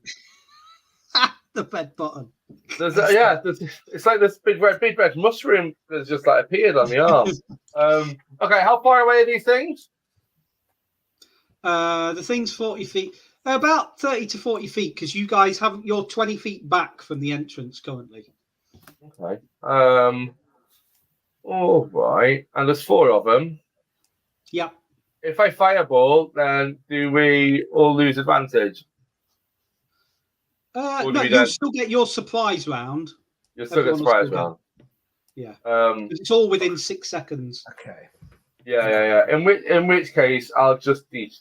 The red button. It's like this big red mushroom that's just like appeared on the arm. Okay, how far away are these things? The thing's 40 feet. About 30 to 40 feet, because you guys haven't. You're 20 feet back from the entrance currently. Okay. All right, and there's 4 of them. Yep. If I fireball, then do we all lose advantage? Or do No, we you'll then- still get your surprise round. You'll still get Everyone will surprise still round. Yeah. 'Cause It's all within 6 seconds. Okay. Yeah. In which case, I'll just teach.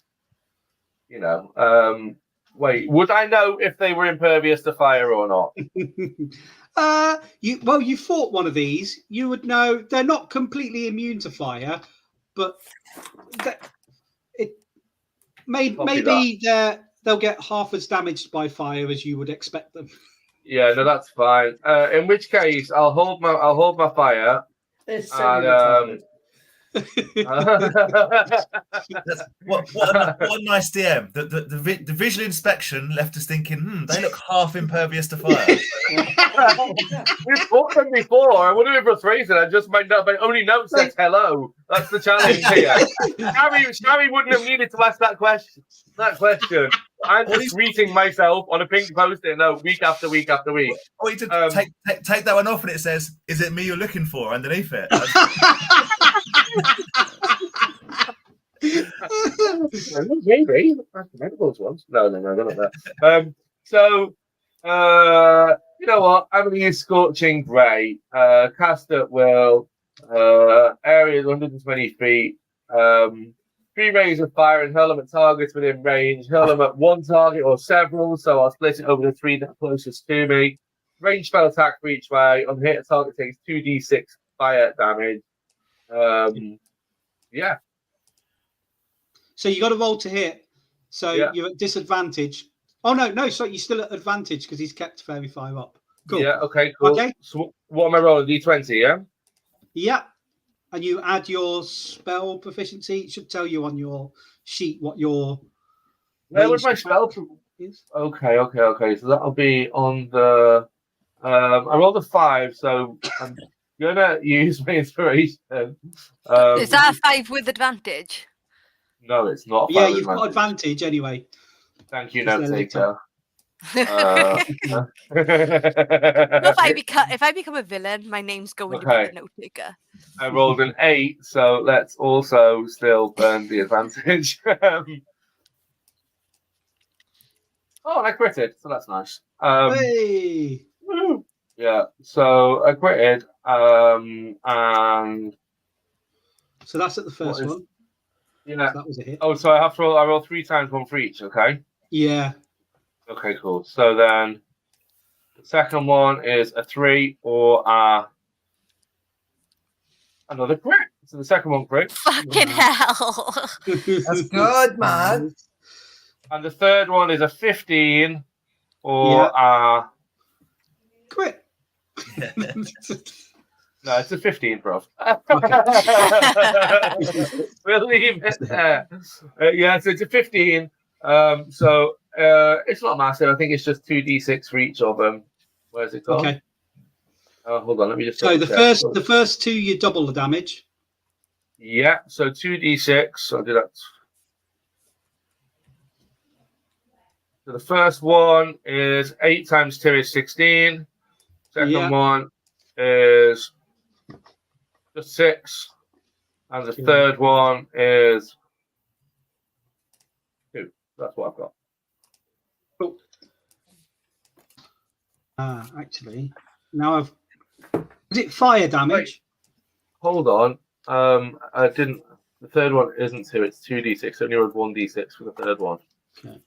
Wait, would I know if they were impervious to fire or not? You fought one of these. You would know they're not completely immune to fire, but maybe they'll get half as damaged by fire as you would expect them. Yeah, no, that's fine. In which case, I'll hold my fire. There's And, What a nice DM. The visual inspection left us thinking, they look half impervious to fire. We've fought them before. I wouldn't have frustrated. My only note says hello. That's the challenge here. Harry wouldn't have needed to ask that question. I'm just greeting myself on a pink post-it note week after week after week. Or you take that one off and it says, "Is it me you're looking for?" underneath it. Maybe. Those ones. No, they're not there. You know what? I'm going to use Scorching Ray. Cast at will. Area is 120 feet. 3 rays of fire and hurl them at targets within range. Hurl them at one target or several, so I'll split it over the 3 that are closest to me. Range spell attack for each way. On hit, a target takes 2d6 fire damage. Yeah. So you got to roll to hit. So Yeah. you're at disadvantage. Oh no! So you're still at advantage because he's kept Fairy Fire up. Cool. Yeah, okay, cool. Okay. So what am I rolling? D20, yeah? Yeah. And you add your spell proficiency. It should tell you on your sheet what your Where would my range spell attack is. Okay. So that'll be on the I rolled a 5, so I'm gonna use my inspiration. Is that a 5 with advantage? No, it's not. Yeah, you've got advantage anyway. Thank you, Because note they're taker. If I become a villain, my name's going to be Okay. the note taker. I rolled an 8, so let's also still burn the advantage. Oh, and I critted, so that's nice. Hey. Woo. Yeah, so I critted, and So that's at the first What is- one. yeah. So that was a hit. Oh, so I roll 3 times, 1 for each. Okay. Yeah. Okay, cool. So then the second one is a 3 or another crit. So the second one crit, Fucking hell. That's good, man. and the third one is a 15 or Quit. no, it's a 15, bro. We'll leave it there. Yeah, so it's a 15. So it's not massive. I think it's just 2d6 for each of them. Where's it gone? Okay. Hold on, let me just. So the double check. first two, you double the damage. Yeah, so 2d6. I'll do that. So the first one is 8 times 2 is 16. Second one is just 6. And the third one is 2. That's what I've got. Cool. Actually, now I've. Is it fire damage? Hold on. I didn't. The third one isn't 2. It's 2d6. Only rolled 1d6 for the third one. Okay.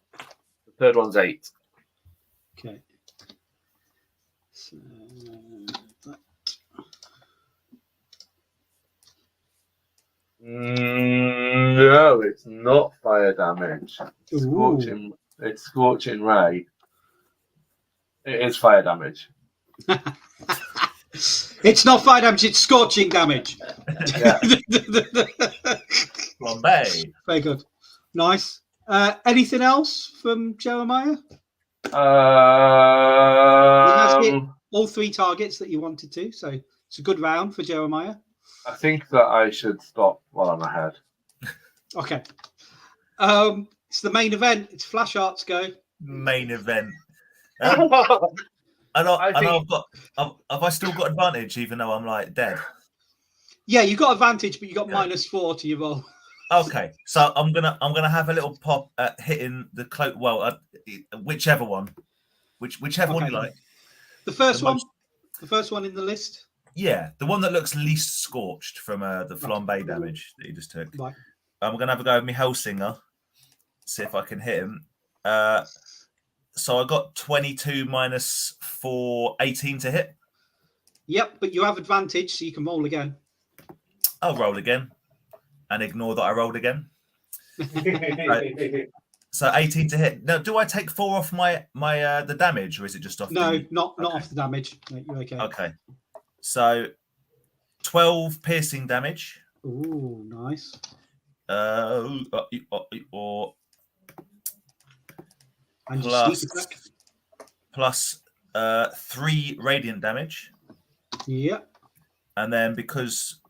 The third one's 8. Okay. So that. No, it's not fire damage. It's scorching ray. It is fire damage. It's not fire damage, it's scorching damage. Yeah. Flambe. Very good. Nice. Anything else from Jeremiah? All 3 targets that you wanted to, so it's a good round for Jeremiah. I think that I should stop while I'm ahead. Okay. It's the main event. It's Flash Arts go. Main event. I Have I still got advantage even though I'm like dead? Yeah, you got advantage, but you got -4 to your roll. Okay, so I'm gonna have a little pop at hitting the cloak. Well, whichever one, whichever one you like. The first one in the list. Yeah, the one that looks least scorched from the flambe damage that he just took. Right. I'm gonna have a go with my Hellsinger, see if I can hit him. So I got 22 - 4, 18 to hit. Yep, but you have advantage, so you can roll again. I'll roll again and ignore that I rolled again. So 18 to hit. Now, do I take 4 off my the damage, or is it just off? No, not off the damage. No, you're okay. Okay. So 12 piercing damage. Ooh, nice. Or And your sneak attack. plus 3 radiant damage. Yep. And then because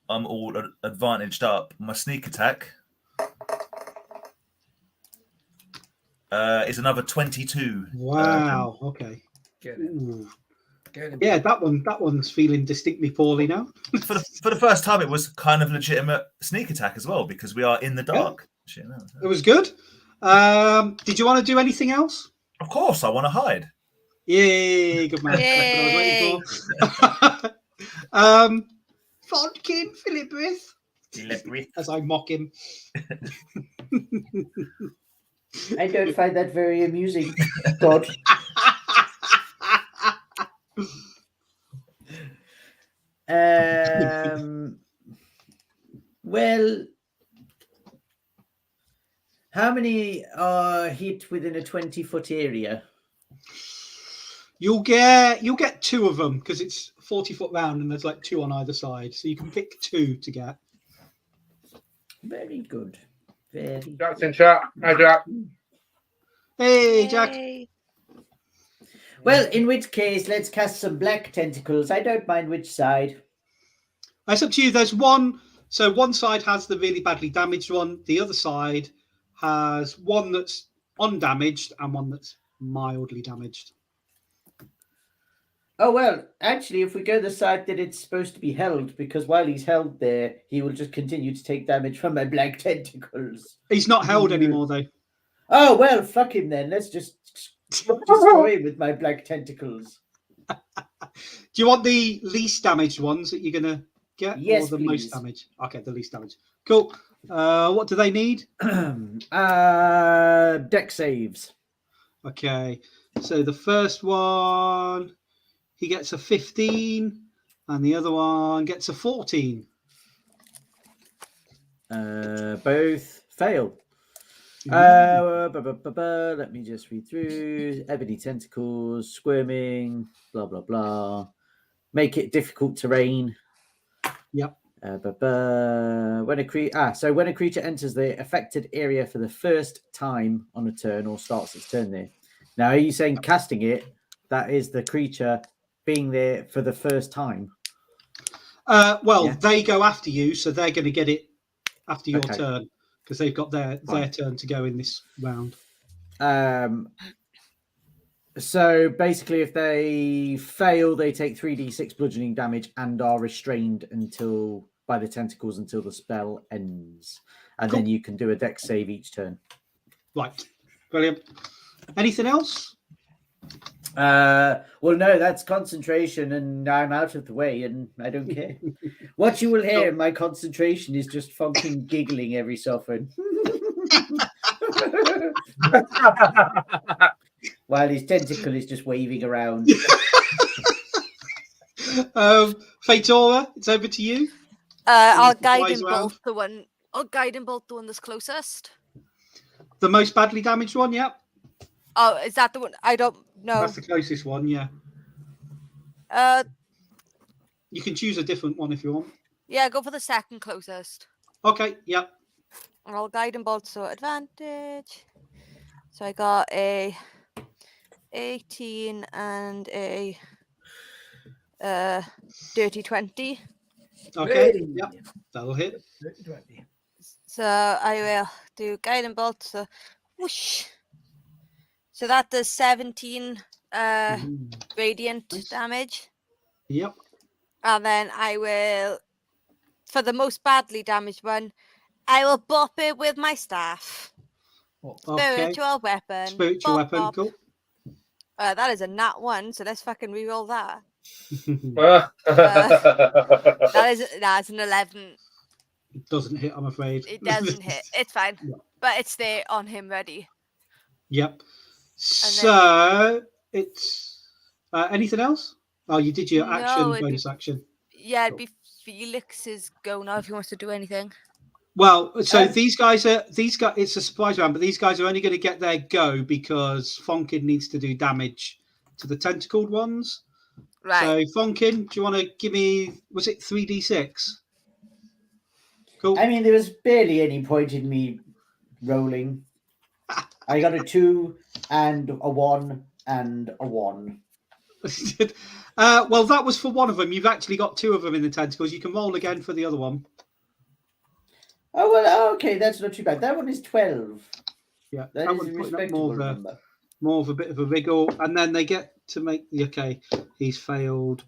I'm all advantaged up, my sneak attack is another 22. Wow. Okay. Ooh. Yeah, that one's feeling distinctly poorly now. For the first time, it was kind of legitimate sneak attack as well because we are in the dark. Yeah. It was good. Did you want to do anything else? Of course, I want to hide. Yay, good man. Yay. That's what I was waiting for. Fodkin Philippus. As I mock him. I don't find that very amusing, God. Well, how many are hit within a 20-foot area? You'll get 2 of them because it's 40-foot round and there's like 2 on either side, so you can pick 2 to get. Very good. Very good. Jack's in chat. Hi, Jack. Hey, Jack. Yay. Well, in which case, let's cast some black tentacles. I don't mind which side. It's up to you. There's one. So one side has the really badly damaged one. The other side has one that's undamaged and one that's mildly damaged. Oh, well, actually, if we go the side that it's supposed to be held, because while he's held there, he will just continue to take damage from my black tentacles. He's not held anymore, though. Oh, well, fuck him then. Let's just destroy him with my black tentacles. Do you want the least damaged ones that you're going to get? Yes, or the please. most damage? Okay, the least damage. Cool. What do they need? Deck saves. Okay. So the first one, he gets a 15, and the other one gets a 14. Both fail. Let me just read through. Ebony tentacles, squirming, blah, blah, blah. Make it difficult terrain. Yep. When a creature enters the affected area for the first time on a turn or starts its turn there. Now, are you saying casting it? That is the creature being there for the first time. They go after you, so they're going to get it after your turn because they've got their turn to go in this round. So basically, if they fail, they take 3d6 bludgeoning damage and are restrained by the tentacles until the spell ends, and then you can do a dex save each turn. Right, brilliant. Anything else? Well, no, that's concentration, and I'm out of the way, and I don't care. What you will hear in my concentration is just Funkin giggling every so often. While his tentacle is just waving around. Fatora, it's over to you. I'll guide and bolt the one. I'll guide and bolt the one that's closest. The most badly damaged one, yeah. Oh, is that the one? I don't know. That's the closest one, yeah. You can choose a different one if you want. Yeah, go for the second closest. Okay, yeah. I'll guide and bolt, so advantage. So I got a 18 and a dirty 20. Okay, yeah, that'll hit. So I will do guide and bolt. So whoosh. So that does 17 radiant damage. Yep. And then I will, for the most badly damaged one, I will bop it with my staff. Spiritual weapon. Spiritual weapon, bop. cool. That is a nat 1, so let's fucking reroll that. That's an 11. It doesn't hit, I'm afraid. It doesn't hit. It's fine. Yeah. But it's there on him ready. Yep. So it's anything else? Oh, you did your bonus action. Yeah, it'd be Felix's go now if he wants to do anything. Well, so these guys, it's a surprise round, but these guys are only going to get their go because Fonkin needs to do damage to the tentacled ones. Right. So Fonkin, do you want to give me, was it 3d6? Cool. I mean, there was barely any point in me rolling. I got a 2 and a 1 and a 1. Well, that was for one of them. You've actually got 2 of them in the tentacles. You can roll again for the other one. Oh, well, okay, that's not too bad. That one is 12. Yeah, that is a respectable number. More of a bit of a wriggle. And then they get to make he's failed.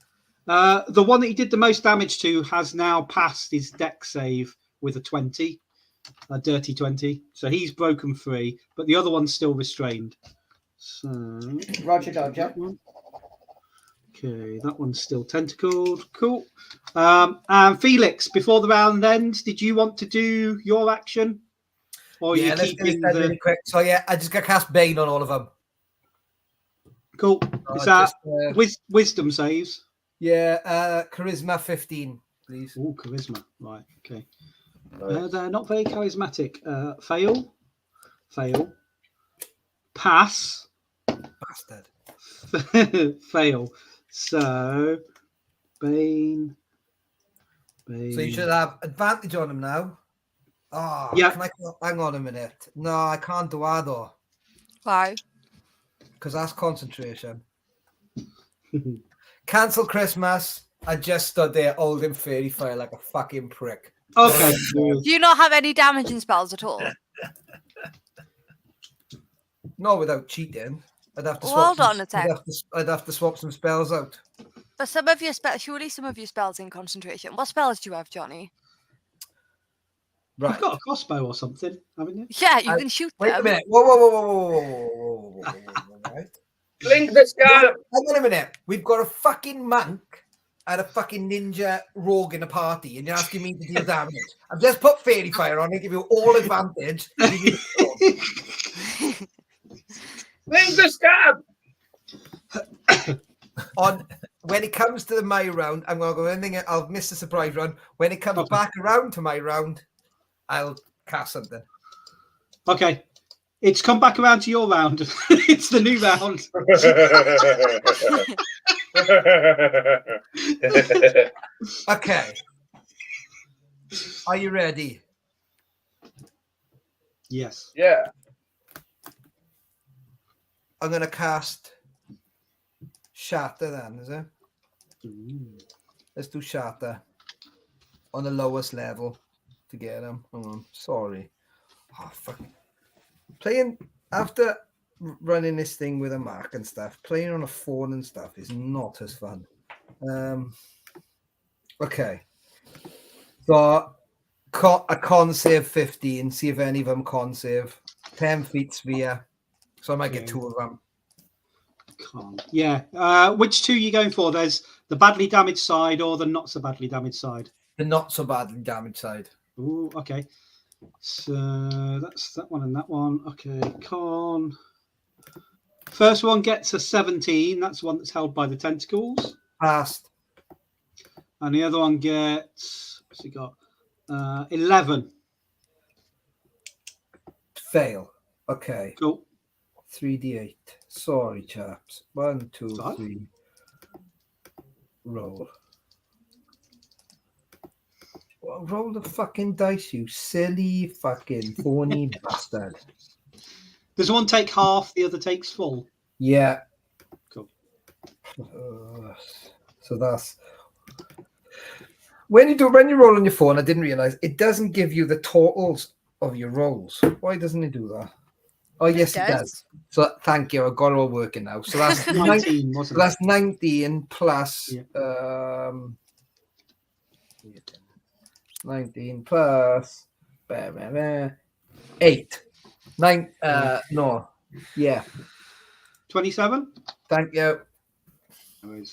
The one that he did the most damage to has now passed his dex save with a 20. A dirty 20, so he's broken free, but the other one's still restrained. So, Roger, Dodger. Okay, that one's still tentacled. Cool. And Felix, before the round ends, did you want to do your action? Or yeah, let's do that really quick. So yeah, I just got cast Bane on all of them. Cool. Is that wisdom saves? Yeah, charisma 15, please. Oh, charisma. Right. Okay. They're not very charismatic. Fail. Pass. Bastard. Fail. So, Bane. So you should have advantage on him now. Oh, yeah. Hang on a minute. No, I can't do that though. Why? Because that's concentration. Cancel Christmas. I just stood there holding fairy fire like a fucking prick. Okay. Do you not have any damaging spells at all? No, without cheating. I'd have to swap. Hold on a sec. I'd have to swap some spells out. But some of your spells, surely some of your spells in concentration. What spells do you have, Johnny? Right. You've got a crossbow or something, haven't you? Yeah, you can shoot them. Wait a minute. Whoa. Right. Blink the scarab. Hang on a minute. We've got a fucking monk and a fucking ninja rogue in a party, and you're asking me to deal damage. I've just put fairy fire on it, give you all advantage. Blink the scarab. On when it comes to my round, I'm gonna go anything. I'll miss the surprise round. When it comes back around to my round, I'll cast something. Okay. It's come back around to your round. It's the new round. Okay. Are you ready? Yes. Yeah. I'm gonna cast Shatter then, is it? Let's do Shatter on the lowest level to get him. Hang on, sorry. Oh fuck. Playing after running this thing with a Mac and stuff, playing on a phone and stuff is not as fun. Okay. So a con save 15, see if any of them con save. 10 feet sphere. So I might get 2 of them. Can't. Yeah. Which 2 are you going for? There's the badly damaged side or the not so badly damaged side? The not so badly damaged side. Ooh, okay. So that's that one and that one. Okay, con. First one gets a 17. That's the one that's held by the tentacles. Passed. And the other one gets, what's he got? 11. Fail. Okay. Cool. 3d8. Sorry, chaps. 1, 2, Sorry? 3. Roll. Well, roll the fucking dice, you silly fucking phony bastard. Does one take half, the other takes full? Yeah. Cool. So that's when you roll on your phone. I didn't realize it doesn't give you the totals of your rolls. Why doesn't it do that? Oh yes, it does. So thank you. I've got it all working now. So that's 19, wasn't it? that's 19 plus 19 plus 8. 9 no. Yeah. 27? Thank you. And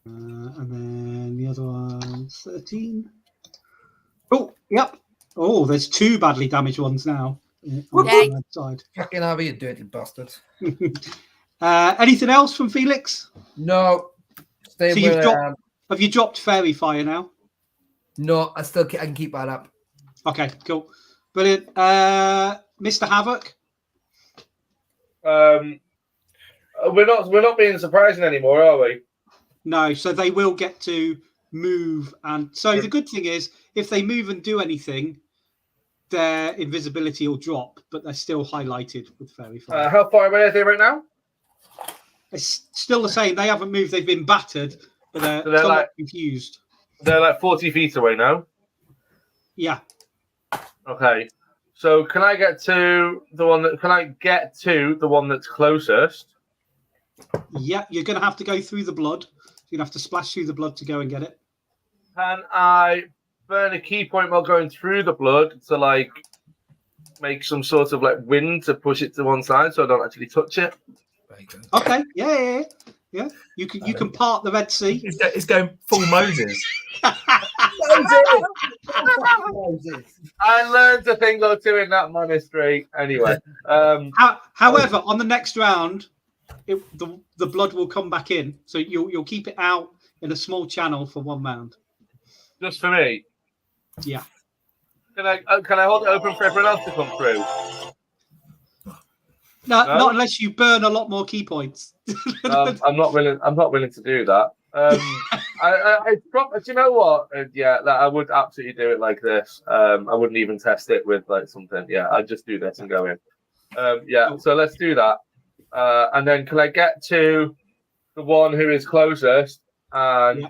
then the other one, 13. Oh, yep. Oh, there's 2 badly damaged ones now. On the right side. Fucking have you dirty bastards. Anything else from Felix? No. Stay So you've dropped, have you dropped Fairy Fire now? No, I can keep that up. Okay, cool. Brilliant. Mr. Havoc? We're not being surprising anymore, are we? No, so they will get to move. And so the good thing is, if they move and do anything, their invisibility will drop, but they're still highlighted with Fairy Fire. How far away are they right now? It's still the same. They haven't moved. They've been battered, but they're So they're somewhat like- confused. They're like 40 feet away now. Yeah. Okay. So can I get to the one that's closest? Yeah, you're going to have to go through the blood. You're going to have to splash through the blood to go and get it. Can I burn a key point while going through the blood to like make some sort of like wind to push it to one side so I don't actually touch it? Very good. Okay. Yeah. You can part the Red Sea. It's going full Moses. I learned a thing or two in that monastery. Anyway, However, on the next round, the blood will come back in, so you'll keep it out in a small channel for 1 round. just for me. Yeah. Can I hold it open for everyone else to come through? No, No? not unless you burn a lot more key points. I'm not willing to do that. Do you know what? I would absolutely do it like this. I wouldn't even test it with like something. Yeah, I'd just do this and go in. So let's do that. And then can I get to the one who is closest? And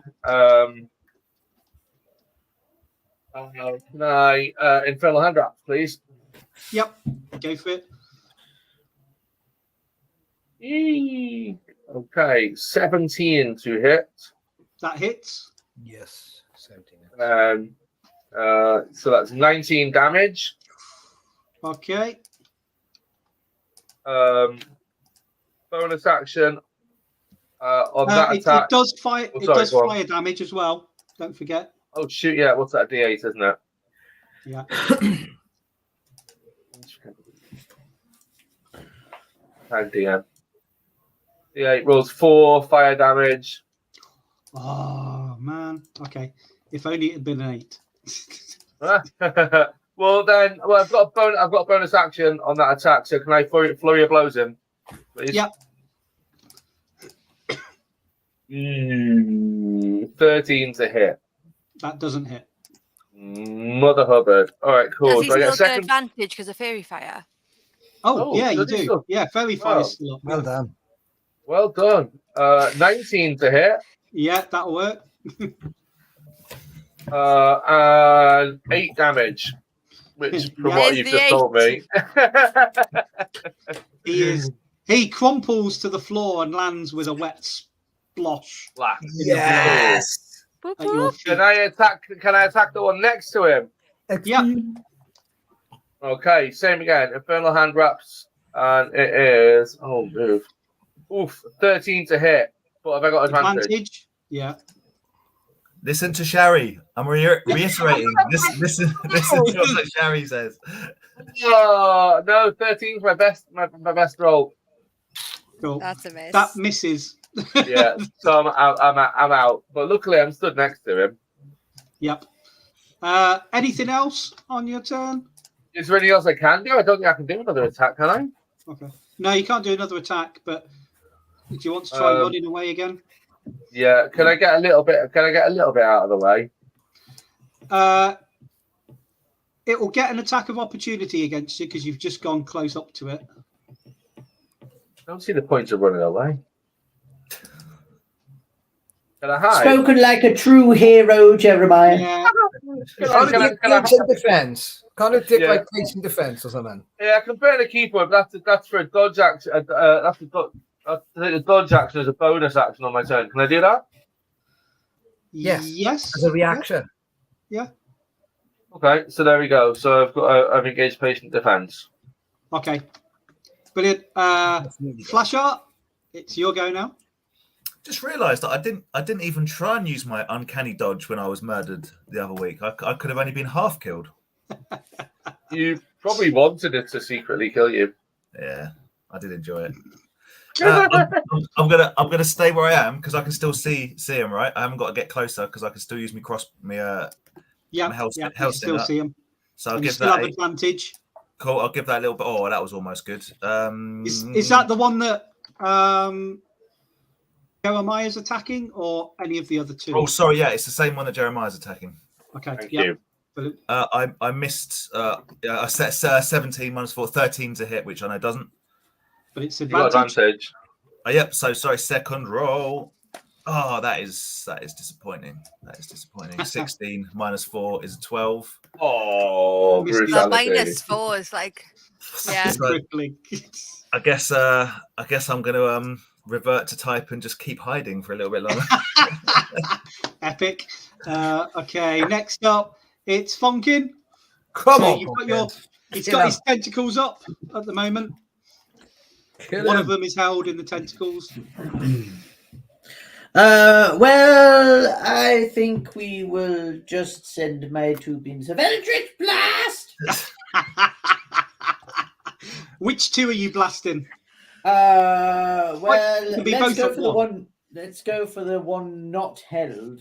can I infernal hand wraps, please? Yep. Go for it. Eee. Okay, 17 to hit. That hits. Yes. 17. So that's 19 damage. Okay. Bonus action on that It attack. does fire. Oh, It sorry, does go on. fire damage as well. Don't forget. Oh shoot! Yeah, what's that? D8, isn't it? Yeah. And DM. D8 rolls 4 fire damage. Oh man. Okay. If only it had been an 8. Well, I've got a bonus action on that attack. So can I flurry of blows him, please? Yep. 13 to hit. That doesn't hit. Mother Hubbard. All right, cool. Does he Do I get a still get second? advantage because of Fairy Fire? Oh, Oh, yeah, you does he do. still- Yeah, Fairy Fire's Oh. still up. Well Yeah. done. Well done. 19 to hit. Yeah, that'll work. And 8 damage, which from Yeah. what There's you've the just 8. told me. He crumples to the floor and lands with a wet splosh Black. Yes. Boop, at your boop. feet. Can I attack the one next to him? Yeah. Okay, same again. Infernal Hand Wraps, and it is move. 13 to hit. But have I got advantage? Yeah. Listen to Sherry. I'm reiterating. Listen to what Sherry says. Oh no, 13's my best roll. Cool. That's a miss. That misses. Yeah, so I'm out. But luckily I'm stood next to him. Yep. Anything else on your turn? Is there anything else I can do? I don't think I can do another attack, can I? Okay. No, you can't do another attack, but do you want to try running away again? Yeah. Can I get a little bit out of the way? It will get an attack of opportunity against you because you've just gone close up to it. I don't see the point of running away. Can I hide? Spoken like a true hero, Jeremiah. Yeah. Can I Take defense. Can't it take Yeah. like placing defense or something? Yeah, I can burn a keeper, but that's for a dodge action. That's a dodge action as a bonus action on my turn. Can I do that? Yes. Yes. As a reaction. Okay, so there we go. So I've engaged patient defense. Okay. Brilliant. Flash art. It's your go now. Just realised that I didn't even try and use my uncanny dodge when I was murdered the other week. I could have only been half killed. You probably wanted it to secretly kill you. Yeah, I did enjoy it. I'm gonna stay where I am because I can still see him. Right, I haven't got to get closer because I can still use my Yeah. health You can still up. see him. So I'll And you give still that have 8. advantage. Cool. I'll give that a little bit. Oh, that was almost good. Is that the one that Jeremiah's attacking, or any of the other two? Oh, sorry. Yeah, it's the same one that Jeremiah's attacking. Okay. Thank Yeah. you. Brilliant. I missed. I set 17 minus 4, 13 to hit, which I know doesn't. But it's You got advantage. advantage. Yep. So sorry. Second roll. Oh, that is disappointing. 16 minus 4 is 12. Oh, Missed The brutality. -4 is like, yeah. So Crippling. I guess I'm gonna revert to type and just keep hiding for a little bit longer. Epic. Okay. Next up, it's Funkin. Come So on. you've got Pumpkin. he's Kill got him. his tentacles up at the moment. Kill One him. of them is held in the tentacles. Well, I think we will just send my 2 beams of Eldritch Blast. Which two are you blasting? Well, could be let's both go at for the one. one. Let's go for the one not held,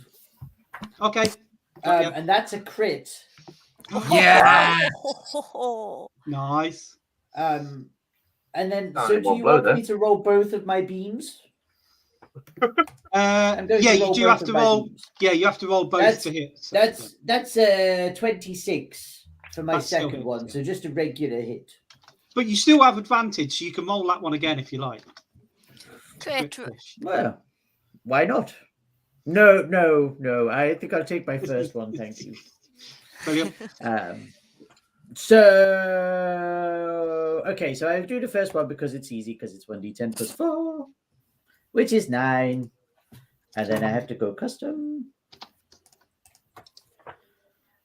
Okay. Yeah. and that's a crit. Yeah. Nice. And then, Oh, so it do won't you blow want then. me to roll both of my beams? I'm going Yeah, to you roll do both have of to my roll. beams. Yeah, you have to roll both That's- to hit. So, That's 26 for my That's still second hits, one, yeah. so just a regular hit. but you still have advantage, so you can roll that one again if you like. Well, why not? No. I think I'll take my first one. Thank you. Brilliant. Okay, so I'll do the first one because it's easy, because it's 1d10 plus 4, which is 9. And then I have to go custom.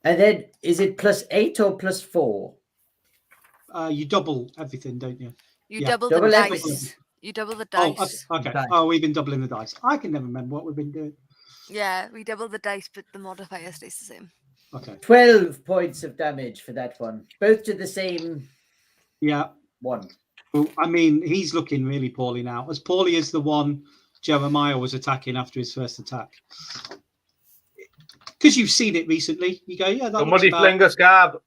And then is it plus 8 or plus 4? You double everything, don't you? You Yeah. double Double the everything. dice. You double the Oh, dice. okay. Dice. Oh, we've been doubling the dice. I can never remember what we've been doing. Yeah, we double the dice, but the modifier stays the same. Okay. 12 points of damage for that one. Both to the same Yeah. one. Well, I mean, he's looking really poorly now. As poorly as the one Jeremiah was attacking after his first attack. Because you've seen it recently. You go, yeah, that looks, Somebody fling a scab.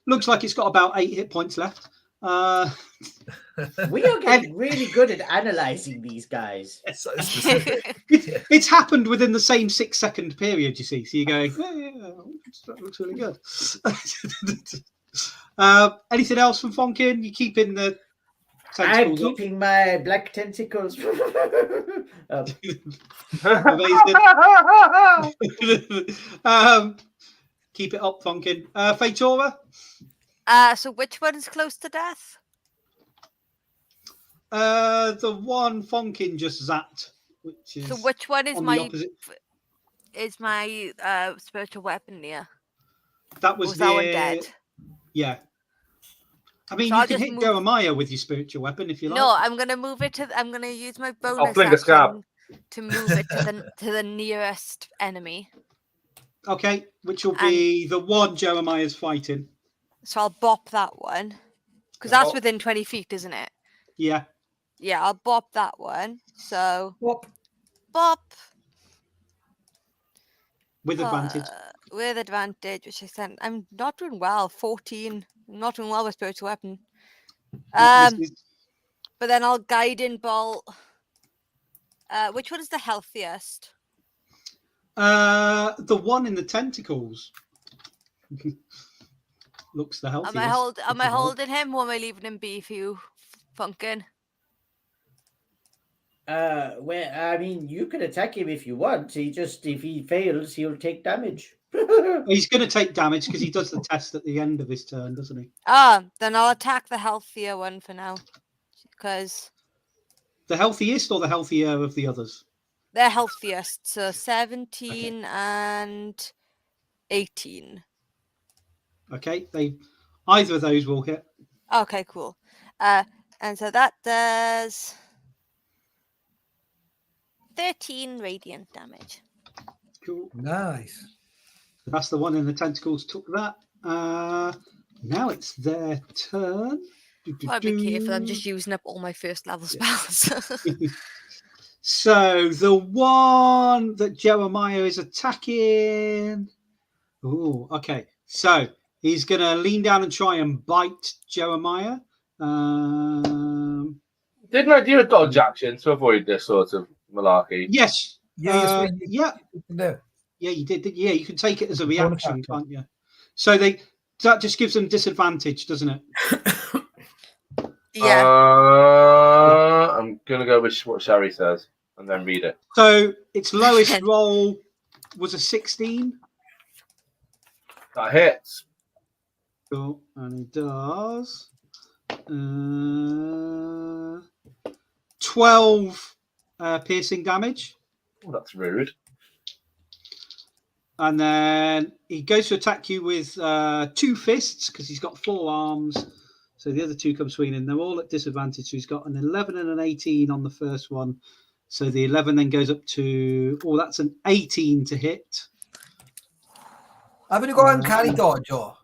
looks like it's got about 8 hit points left. We are getting really good at analysing these guys. So specific. It's happened within the same 6-second period, you see. So you're going, that looks really good. Anything else from Fonkin? You keeping the I'm tentacles up? keeping my black tentacles. Keep it up, Fonkin. Fatora? So which one is close to death? The one Fonkin just zapped, which is So which one is on the my opposite. spiritual weapon near? That Or was was that one near- dead? Yeah. I mean, So you I'll can just hit move- Jeremiah with your spiritual weapon if you like. No, I'm gonna move it to. I'm gonna use my bonus fling a scab. action to move it to the nearest enemy. Okay, which will be the one Jeremiah's fighting. So I'll bop that one because that's Bop. within 20 feet, isn't it? Yeah. Yeah, I'll bop that one. So Whoop. bop With advantage. with advantage, which I said I'm not doing well. 14. I'm not doing well with spiritual weapon. This is- But then I'll guiding bolt. Which one is the healthiest? the one in the tentacles. Looks the healthiest. Am I holding him or am I leaving him be for you, Funkin? Well, I mean, you can attack him if you want. If he fails, he'll take damage. He's going to take damage because he does the test at the end of his turn, doesn't he? Then I'll attack the healthier one for now. Because The healthiest or the healthier of the others? they're healthiest. So 17 and 18. Okay, either of those will hit. Okay, cool. And so that does 13 radiant damage. Cool. Nice. So that's the one in the tentacles. Took that. Now it's their turn. I'd be careful. I'm just using up all my first level spells. So the one that Jeremiah is attacking. Oh, okay. So he's going to lean down and try and bite Jeremiah. Didn't I do a dodge action to avoid this sort of malarkey? Yes. Yeah, Yeah. no. Yeah, you did. Yeah, you can take it as a Bonus reaction, action. can't you? So that just gives them disadvantage, doesn't it? Yeah. I'm gonna go with what Sherry says and then read it. So its lowest roll was a 16. That hits. Cool. And he does 12 piercing damage. Oh, that's rude. And then he goes to attack you with 2 fists because he's got 4 arms. So the other 2 come swinging in. They're all at disadvantage. So he's got an 11 and an 18 on the first one. So the 11 then goes up to, that's an 18 to hit. Haven't you got uncanny dodge, or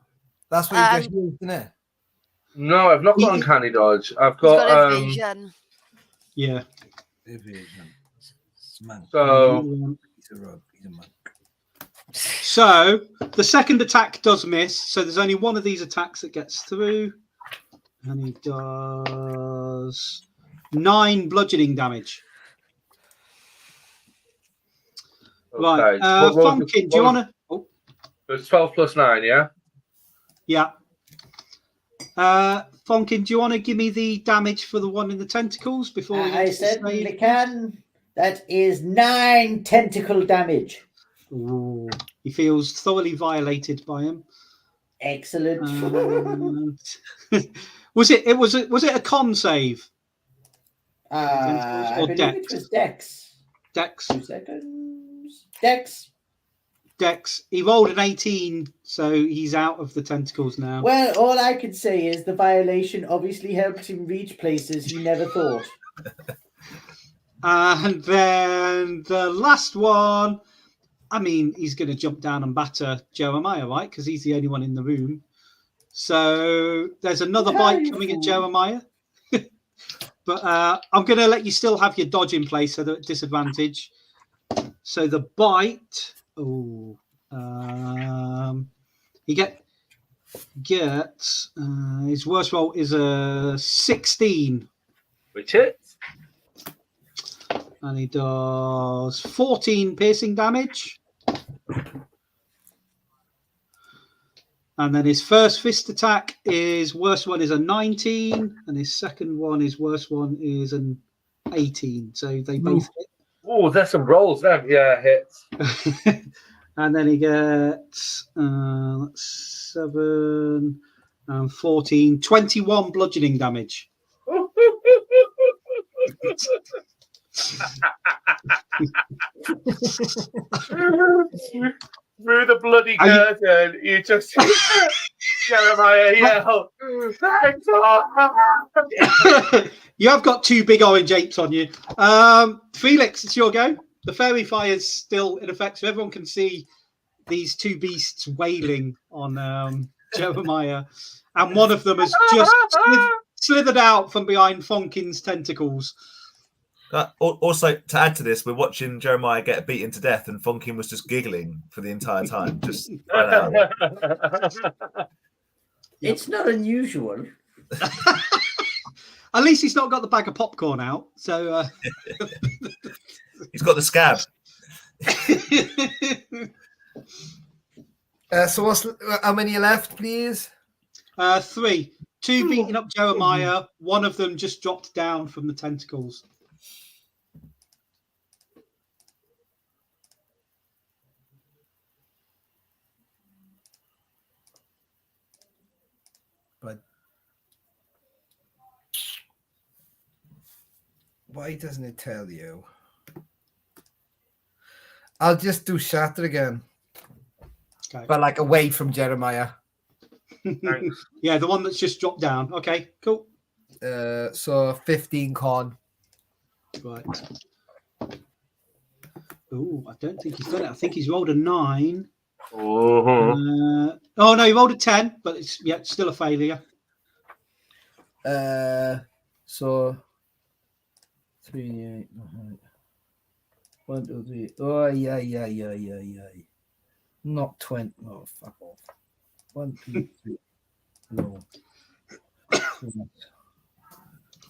that's what you just used, isn't it? No, I've not got uncanny dodge. I've He's got, got evasion. Yeah. Evasion. So He's a monk. So the second attack does miss. So there's only one of these attacks that gets through. And he does 9 bludgeoning damage. Right. Funkin, do you want to... Oh, it's 12 plus 9, yeah? yeah. Fonkin, do you want to give me the damage for the one in the tentacles before we I certainly can. That is 9 tentacle damage. Ooh, he feels thoroughly violated by him. Excellent. Was it a con save? I Or believe dex? it was Dex. Dex. 2 seconds. Dex. Dex. He rolled an 18, so he's out of the tentacles now. Well, all I can say is the violation obviously helped him reach places he never thought. And then the last one, I mean, he's going to jump down and batter Jeremiah, right? Because he's the only one in the room. So there's another bite coming at Jeremiah. But I'm going to let you still have your dodge in place so they're at disadvantage. So the bite, gets his worst roll is a 16, Which hits. and he does 14 piercing damage. And then his first fist attack, his worst one is a 19, and his second one, his worst one is an 18. So they both Oh, there's some rolls there. Yeah, hits. hit. And then he gets 7 and 14, 21 bludgeoning damage. Through the bloody curtain, you just Jeremiah yell, "Thanks, You have got 2 big orange apes on you. Felix, it's your go. The fairy fire is still in effect, so everyone can see these 2 beasts wailing on Jeremiah, and one of them has just slithered out from behind Fonkin's tentacles. Also, to add to this, we're watching Jeremiah get beaten to death, and Fonkin was just giggling for the entire time. Just It's not unusual. At least he's not got the bag of popcorn out. So he's got the scab. So how many are left, please? 3. 2 beating up Jeremiah. One of them just dropped down from the tentacles. But why doesn't it tell you? I'll just do shatter again, Okay. but like away from Jeremiah. Yeah, the one that's just dropped down. Okay, cool. So 15 con. Right. Oh, I don't think he's done it. I think he's rolled a 9. Oh no, he rolled a 10, but it's still a failure. So 3, 8, 1, 2, 3. Oh yeah. Not 20. No, fuck off. 1, 2, 3. No.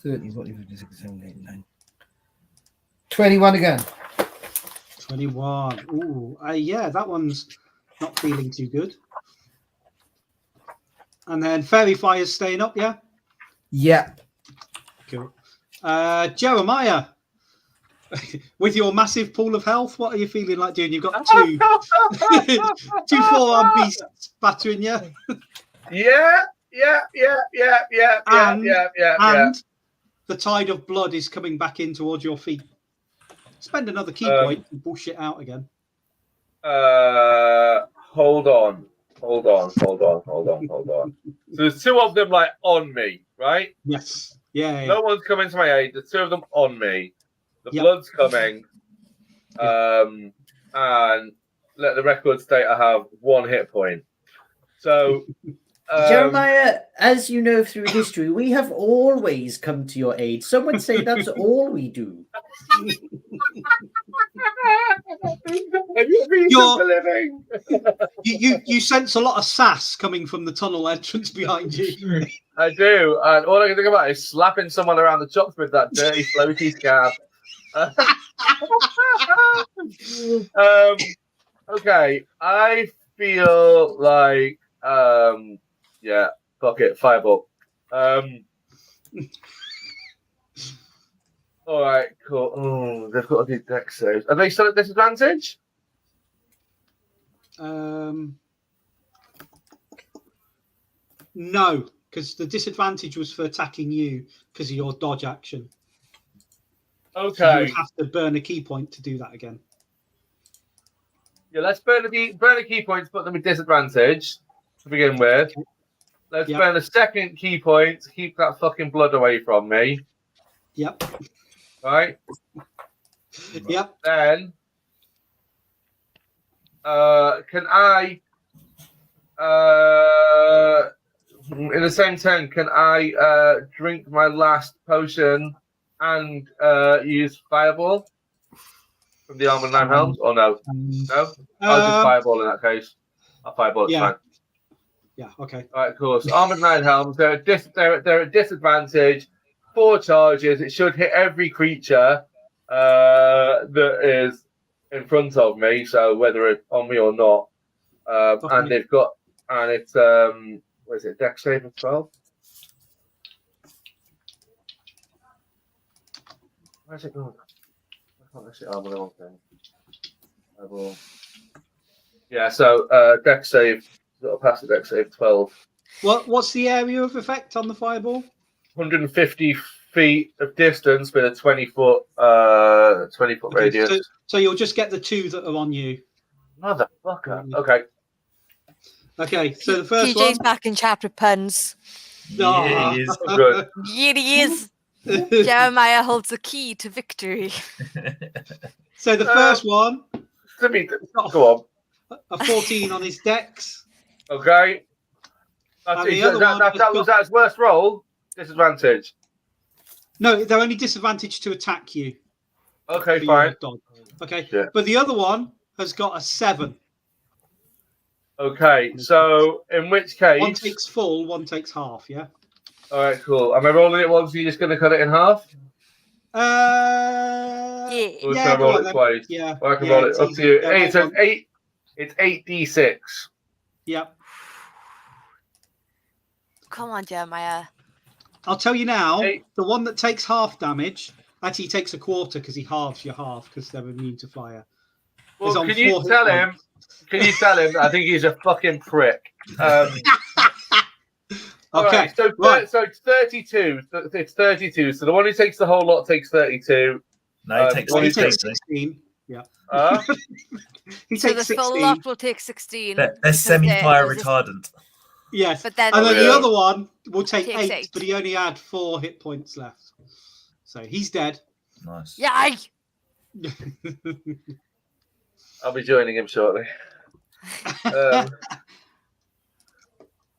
30, 40, 50, 60, 70, 80, 90. 21 again. 21. Ooh, yeah, that one's not feeling too good. And then Fairy Fire's staying up, yeah? Yeah. Cool. Jeremiah, with your massive pool of health, what are you feeling like doing? You've got 2 4-armed beasts battering you. Yeah. And the tide of blood is coming back in towards your feet. Spend another key point and push it out again. Hold on. So there's 2 of them like on me, right? Yes. Yeah. No one's coming to my aid. There's 2 of them on me. The Yep. blood's coming. And let the record state I have 1 hit point. So Jeremiah, as you know through history, we have always come to your aid. Some would say that's all we do. You sense a lot of sass coming from the tunnel entrance behind you. I do, and all I can think about is slapping someone around the chops with that dirty floaty scab. Okay, I feel like yeah, fuck it, fireball. All right, cool. Oh, they've got to do dex saves. Are they still at disadvantage? No, because the disadvantage was for attacking you because of your dodge action. Okay. So you would have to burn a key point to do that again. Yeah, let's burn the key points, put them at disadvantage to begin with. Let's burn the second key point to keep that fucking blood away from me. Yep. Right? Yep. Then can I in the same turn, can I drink my last potion and use fireball from the Armored 9 Helms? Or no? No? I'll just fireball in that case. I'll fireball, it's fine. Yeah. Okay. All right, cool. So armored nine helms. They're at disadvantage. 4 charges. It should hit every creature that is in front of me. So whether it's on me or not. And they've got, and it's what is it? Dex save of 12. Where's it going? I can't see armor on thing. Yeah. So Dex save. Got to pass the Dex save 12. What's the area of effect on the fireball? 150 feet of distance with a 20-foot radius. So you'll just get the 2 that are on you. Motherfucker. Okay. Okay, so the first TJ's one. back in chapter puns. Yeah, he is. Good. Yeah, he is. Jeremiah holds the key to victory. So the first one, Go on. a 14 on his dex. Okay. And the other one that was his worst roll. Disadvantage. No, they're only disadvantaged to attack you. Okay, for fine. your dog. Okay, Yeah. but the other one has got a 7. Okay, so in which case, One takes full, one takes half. Yeah. all right, cool. Am I rolling it once? Are you just going to cut it in half? Yeah. Or Yeah, can I go roll on it then. twice? Yeah. Or I can Yeah, roll it it's up easy. to you. Yeah, Hey, roll so one. it's 8d6. Yep. Come on, Jeremiah. I'll tell you now. Hey. The one that takes half damage actually takes a quarter because he halves your half because they're immune to fire. Well, He's on can you 4 hit tell points. him? Can you tell him? I think he's a fucking prick. All Okay. right, so Right. so it's 32. It's 32. So the one who takes the whole lot takes 32. No, he takes Well, He 16. takes 16. Yeah. He So the takes full 16. lot will take 16. They're because semi-fire there's a- retardant. Yes. But then, And then the yeah. other one will take Takes 8, eight. but he only had 4 hit points left. So he's dead. Nice. yeah, I'll be joining him shortly.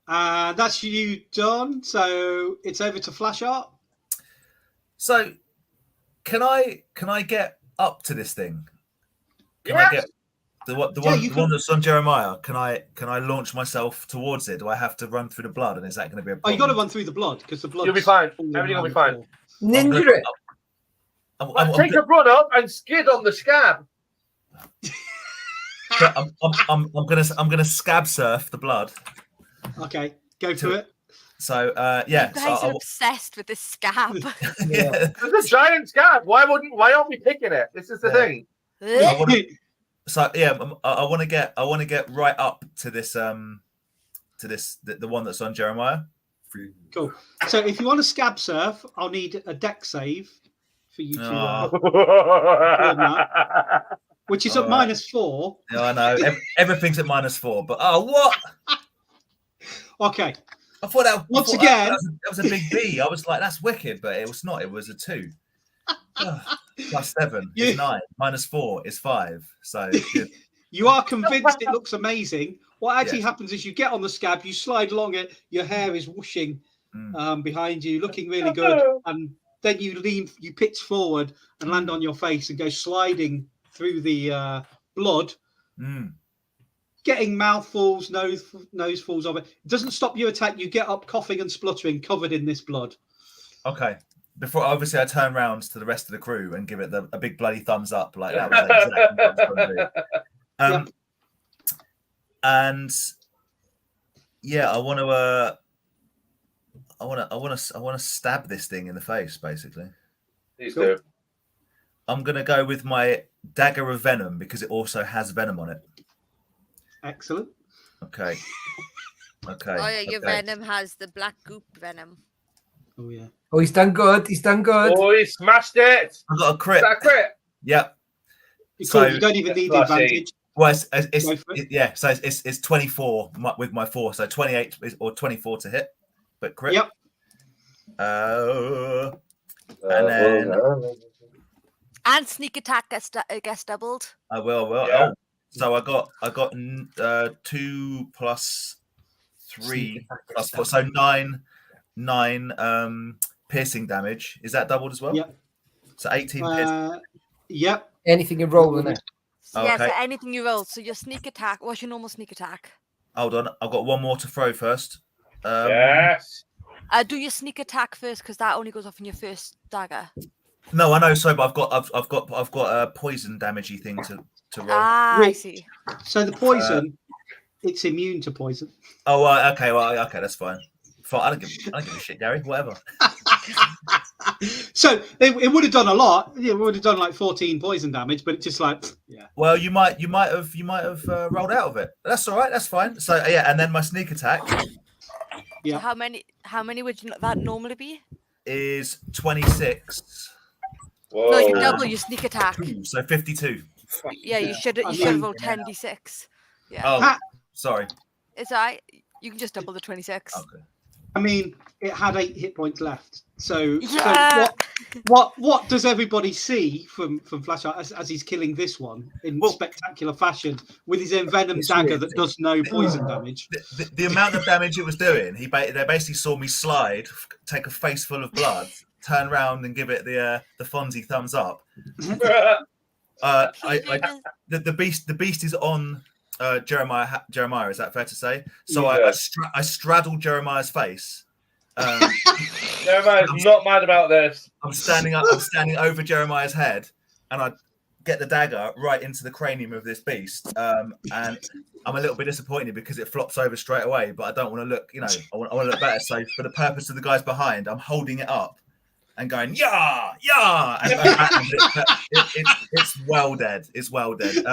That's you done. So it's over to Flash Art. So, can I get up to this thing? Can Yes. I get the Yeah, one you the can- one that's on Jeremiah? Can I launch myself towards it? Do I have to run through the blood? And is that going to be a Oh, problem? you got to run through the blood because the blood. You'll be fine. Everything will be fine. Ninja it. Take a run up and skid on the scab. I'm gonna scab surf the blood. Okay, go for it. So yeah. you So guys are obsessed with this scab. yeah. There's a giant scab. Why aren't we picking it? This is the thing. I wanna, so yeah, I want to get right up to this the one that's on Jeremiah. Cool. So if you want to scab surf, I'll need a deck save for you to, which is at Alright. -4. Yeah, I know. Everything's at -4, but what? Okay. I thought that Once again- that was a big B. I was like, that's wicked, but it was not. It was a 2. +7 is 9. -4 is 5. So good. You are convinced it looks amazing. What actually happens is you get on the scab, you slide along it, your hair is whooshing behind you, looking really good, and then you pitch forward and land on your face and go sliding through the blood, getting mouthfuls, nosefuls of it. It doesn't stop your attack. You get up coughing and spluttering, covered in this blood. Okay. Before, obviously, I turn round to the rest of the crew and give it a big bloody thumbs up, like that was exactly what I was going to do. And yeah, I want to stab this thing in the face, basically. Please do. I'm gonna go with my dagger of venom because it also has venom on it. Excellent. Okay. Okay. Oh yeah, your okay. venom has the black goop venom. Oh yeah. Oh, he's done good. He's done good. Oh, he smashed it. I got a crit. Is that a crit? Yep. Cool. So- You don't even need the Flashy. advantage. Well, Go for it. yeah. So it's 24 with my 4, so 28 or 24 to hit, but crit. Yep. And then And sneak attack gets doubled. I will. Yeah. Oh, so I got 2 plus 3 plus 4, so 9 piercing damage. Is that doubled as well? Yep. So 18 piercing. Yep. Anything you roll in it. So, yeah, so Okay. anything you roll. So your sneak attack. What's your normal sneak attack? Hold on, I've got one more to throw first. Yes. Do your sneak attack first, because that only goes off in your first dagger. No, I know. So, but I've got a poison damagey thing to roll. Ah, I see. So the poison, it's immune to poison. Oh, okay. Well, okay, that's fine. I don't give a shit, Gary. Whatever. So it would have done a lot. It would have done like 14 poison damage, but it's just like, yeah. Well, you might have rolled out of it. That's all right. That's fine. So yeah, and then my sneak attack Yeah. So how many would that normally be? is 26. Whoa. No, you double your sneak attack. So 52. Yeah, you should I have mean- rolled 10d6. Yeah, Oh, sorry. it's alright. You can just double the 26. Okay. I mean, it had 8 hit points left. So, Yeah. so what does everybody see from Flashheart as he's killing this one in spectacular fashion with his envenomed dagger that does no poison damage? The amount of damage it was doing, they basically saw me slide, take a face full of blood, turn around and give it the Fonzie thumbs up. The beast is on Jeremiah. Jeremiah, is that fair to say? So Yeah. I straddled Jeremiah's face. Jeremiah's not mad about this. I'm standing over Jeremiah's head, and I get the dagger right into the cranium of this beast. And I'm a little bit disappointed because it flops over straight away. But I don't want to look, I want to look better. So for the purpose of the guys behind, I'm holding it up and going, yeah, yeah. It's well dead. It's well dead.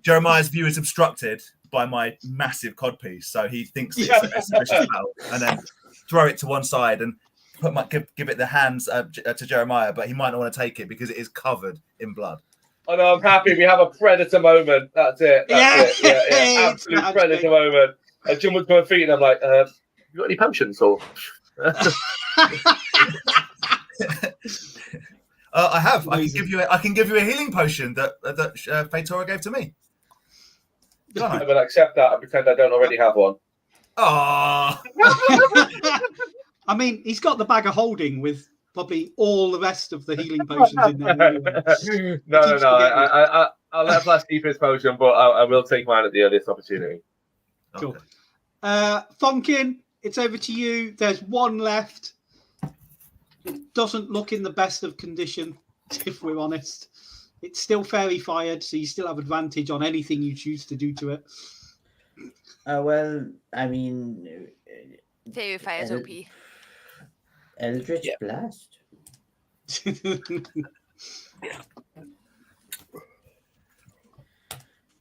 Jeremiah's view is obstructed by my massive codpiece, so he thinks it's a vicious battle, and then throw it to one side and give it the hands to Jeremiah, but he might not want to take it because it is covered in blood. Oh no, I'm happy we have a predator moment. That's it. That's it. Yeah. Absolute predator moment. I jump up to my feet and I'm like, you got any potions or? I have. I can give you a healing potion that Fatora gave to me. I will accept that and pretend I don't already have one. Oh. I mean, he's got the bag of holding with probably all the rest of the healing potions in there. Anyway. No. I'll let Flash keep his potion, but I will take mine at the earliest opportunity. Cool. Fonkin, it's over to you. There's one left. It doesn't look in the best of condition, if we're honest. It's still fairy fired, so you still have advantage on anything you choose to do to it. Well, I mean, Fairy fire's OP. Eldritch Blast.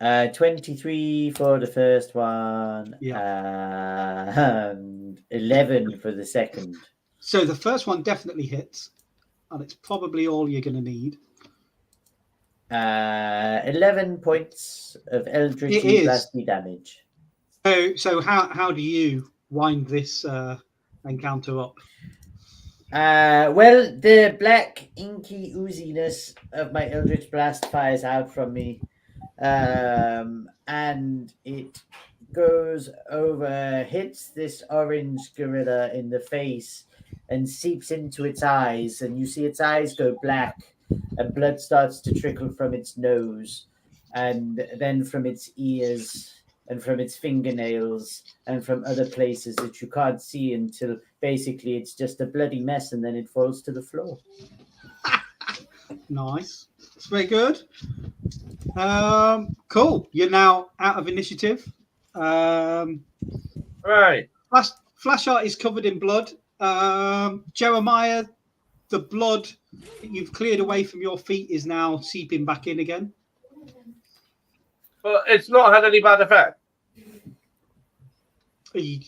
23 for the first one, and 11 for the second. So the first one definitely hits, and it's probably all you're going to need. 11 points of Eldritch Blasty damage. So how do you wind this encounter up? Well, the black inky ooziness of my Eldritch Blast fires out from me, and it goes over, hits this orange gorilla in the face, and seeps into its eyes, and you see its eyes go black, and blood starts to trickle from its nose, and then from its ears, and from its fingernails, and from other places that you can't see until basically it's just a bloody mess, and then it falls to the floor. Nice. It's very good. Cool. You're now out of initiative. Right. Flashheart is covered in blood. Jeremiah, the blood that you've cleared away from your feet is now seeping back in again. But it's not had any bad effect.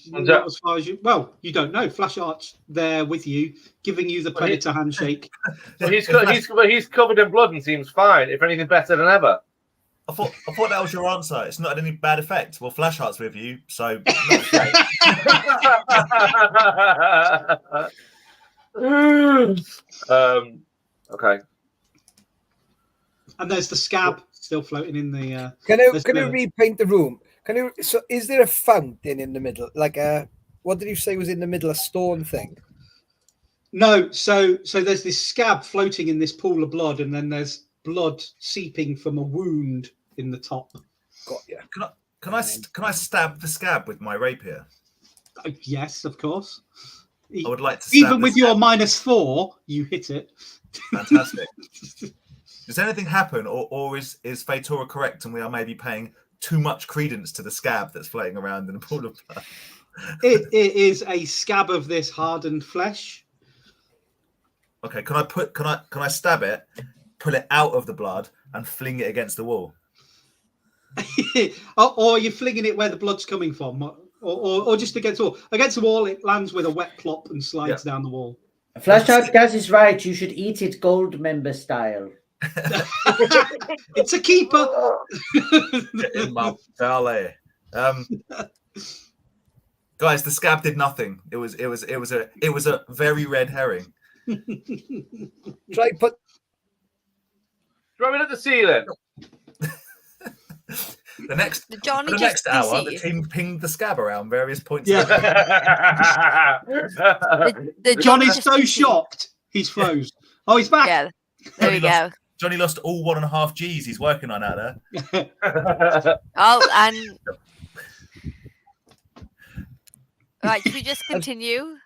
Not as far as you don't know. Flashheart's there with you, giving you the predator handshake. So he's covered in blood and seems fine. If anything, better than ever. I thought that was your answer. It's not had any bad effect. Well, Flashheart's with you, so not great. Okay. And there's the scab still floating in the. Can you repaint the room? So is there a fountain in the middle? Like what did you say was in the middle? A stone thing? No. So there's this scab floating in this pool of blood, and then there's blood seeping from a wound in the top. Got you. Can I stab the scab with my rapier? Yes, of course. I would like to stab Even with your -4, you hit it. Fantastic. Does anything happen, or is Fatora correct and we are maybe paying too much credence to the scab that's floating around in a pool of blood? It is a scab of this hardened flesh. Okay, can I stab it, pull it out of the blood, and fling it against the wall? Or you're flinging it where the blood's coming from, or just against the wall. Against the wall, it lands with a wet plop and slides down the wall. Flashheart Gas is right. You should eat it gold member style. It's a keeper. In my belly. Guys, the scab did nothing. It was a very red herring. Try put. Throw it at the ceiling. The next Johnny hour, the team pinged the scab around various points. Yeah. Johnny's so DC. shocked, he's froze. Oh, he's back. Yeah, there we go. Johnny lost all 1.5 Gs he's working on out there. Oh, and right, should we just continue?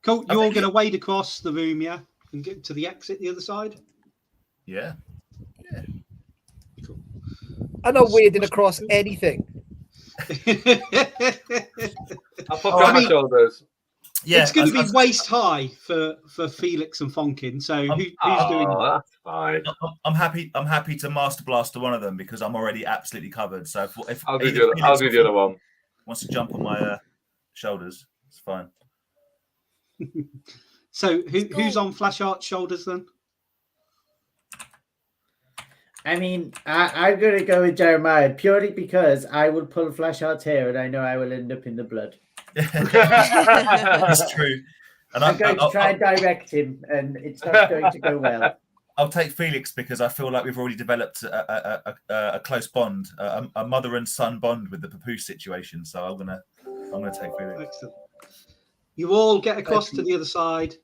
Cool. You're all going to wade across the room, yeah, and get to the exit the other side. Yeah. Cool. I'm not wading across anything. I'll put on my shoulders. Yeah, it's going to be waist high for Felix and Fonkin. So who's doing that? That's fine. I'm happy to master blaster one of them because I'm already absolutely covered. So if I'll do the other one. Wants to jump on my shoulders, it's fine. So who's on Flashheart's shoulders then? I mean, I'm going to go with Jeremiah purely because I will pull Flashheart's hair and I know I will end up in the blood. It's true. And I'm going to try and direct him, and it's not going to go well. I'll take Felix because I feel like we've already developed a close bond, a mother and son bond with the Papoose situation. So I'm gonna take Felix. Excellent. You all get across to the other side.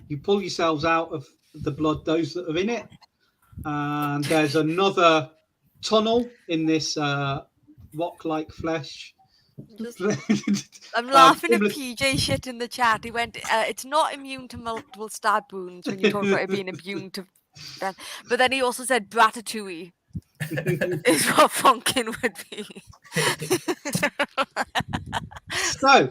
You pull yourselves out of the blood, those that are in it. And there's another tunnel in this rock-like flesh. I'm laughing at PJ shit in the chat. He went, it's not immune to multiple stab wounds when you talk about it being immune to. But then he also said Ratatouille is what Funkin would be. So,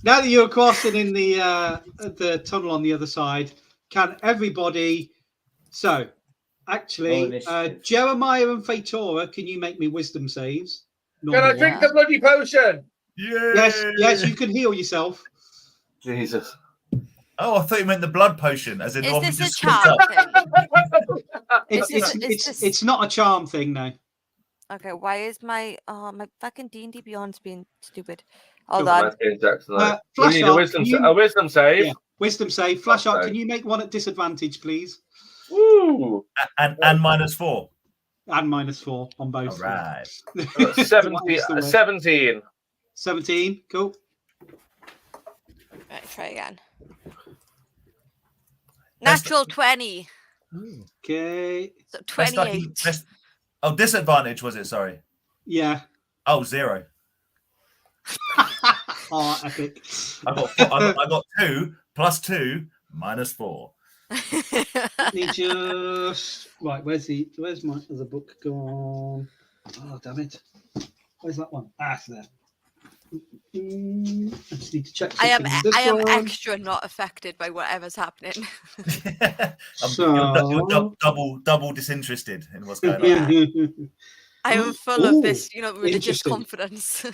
now that you're crossing in the tunnel on the other side, can everybody... So, actually, Jeremiah and Fatora, can you make me wisdom saves? Can I drink the bloody potion? Yeah. Yes, you can heal yourself. Jesus. Oh, I thought you meant the blood potion, as in Is one this a just charm slipped up. thing? It's not a charm thing now. Okay, why is my fucking D&D Beyond's being stupid? Hold on. We need a Flashheart, wisdom save. Yeah, wisdom save. Flashheart, can you make one at disadvantage, please? Woo! And -4. And -4 on both. All right. 17. 17, cool. Right, try again. Natural 20. Okay. So 28. Oh, disadvantage was it? Sorry. Yeah. Oh, 0. Oh, epic. I got 2 + 2 -4. Let me just where's my other book gone? Oh, damn it. Where's that one? It's there. I just need to check. I am extra not affected by whatever's happening. You're double disinterested in what's going on. I am full of this, religious confidence.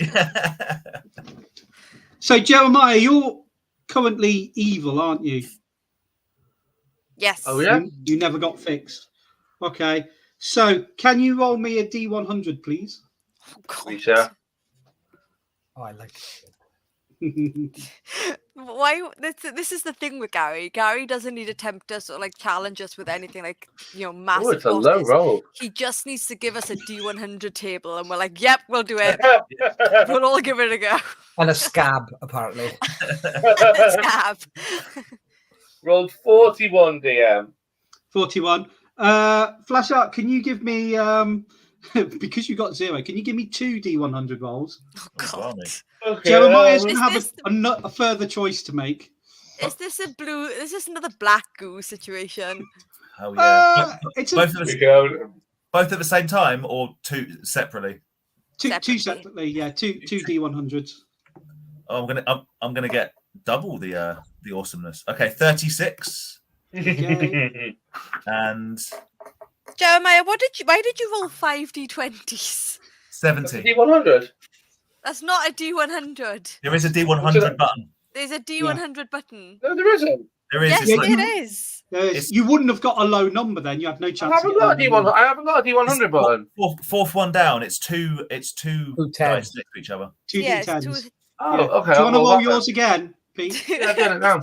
So, Jeremiah, you're currently evil, aren't you? Yes. Oh, yeah? You never got fixed. Okay. So, can you roll me a D100, please? Oh, God. Misha. Oh, I like it. Why? This is the thing with Gary. Gary doesn't need to tempt us or challenge us with anything massive. Oh, it's a low roll. He just needs to give us a D100 table, and we're like, "Yep, we'll do it. We'll all give it a go." And a scab, apparently. Scab. Rolled 41, DM. 41. Flashheart, can you give me because you got 0, can you give me 2 D100 rolls? Oh, Oh, God. blimey. Okay, Jeremiah's going Is to have this- a further choice to make. Is this a blue? Is this another black goo situation? Oh yeah. It's both, a, at the, okay. both at the same time or two separately? two Separately. separately. Yeah, two D100s. Oh, I'm gonna get double the awesomeness. Okay, 36 Okay. and Jeremiah, why did you roll 5 D20s? 70. D100. That's not a D100. There is a D100 button. There's a D100 button. No, there isn't. There is. Yes, It's like, it is. You wouldn't have got a low number then. You had no I chance. haven't got a D100. I haven't got a D100 button. fourth one down. It's two Two dice tens. next to each other. 2 Yeah, it's D10s. two- Oh, Yeah. okay. Do you want to I'll roll that yours again, Pete? then. Yeah, I've done it now.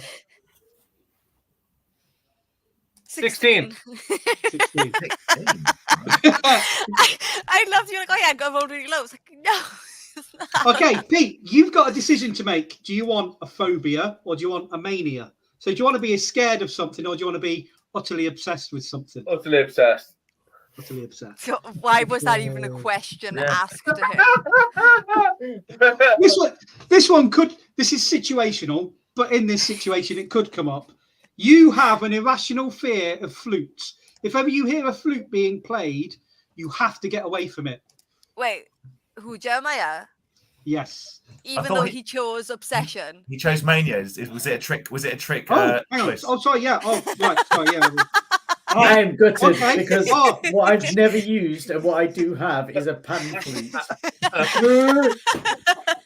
16. 16. I love you. Like, oh yeah, I got rolled really low. It's like, no. it's not. Okay, Pete, you've got a decision to make. Do you want a phobia or do you want a mania? So do you want to be scared of something or do you want to be utterly obsessed with something? Utterly obsessed. Utterly obsessed. So why was that even a question Yeah. asked to him? This is situational, but in this situation it could come up. You have an irrational fear of flutes. If ever you hear a flute being played, you have to get away from it. Wait, who, Jeremiah? Yes. Even thought though he- he chose obsession. He chose mania. Was it a trick? Was it a trick? Oh, hang on. choice? Oh, sorry. Yeah. Oh, right. Sorry. Yeah. I am gutted Okay. because Oh. what I've never used and what I do have is a pan flute.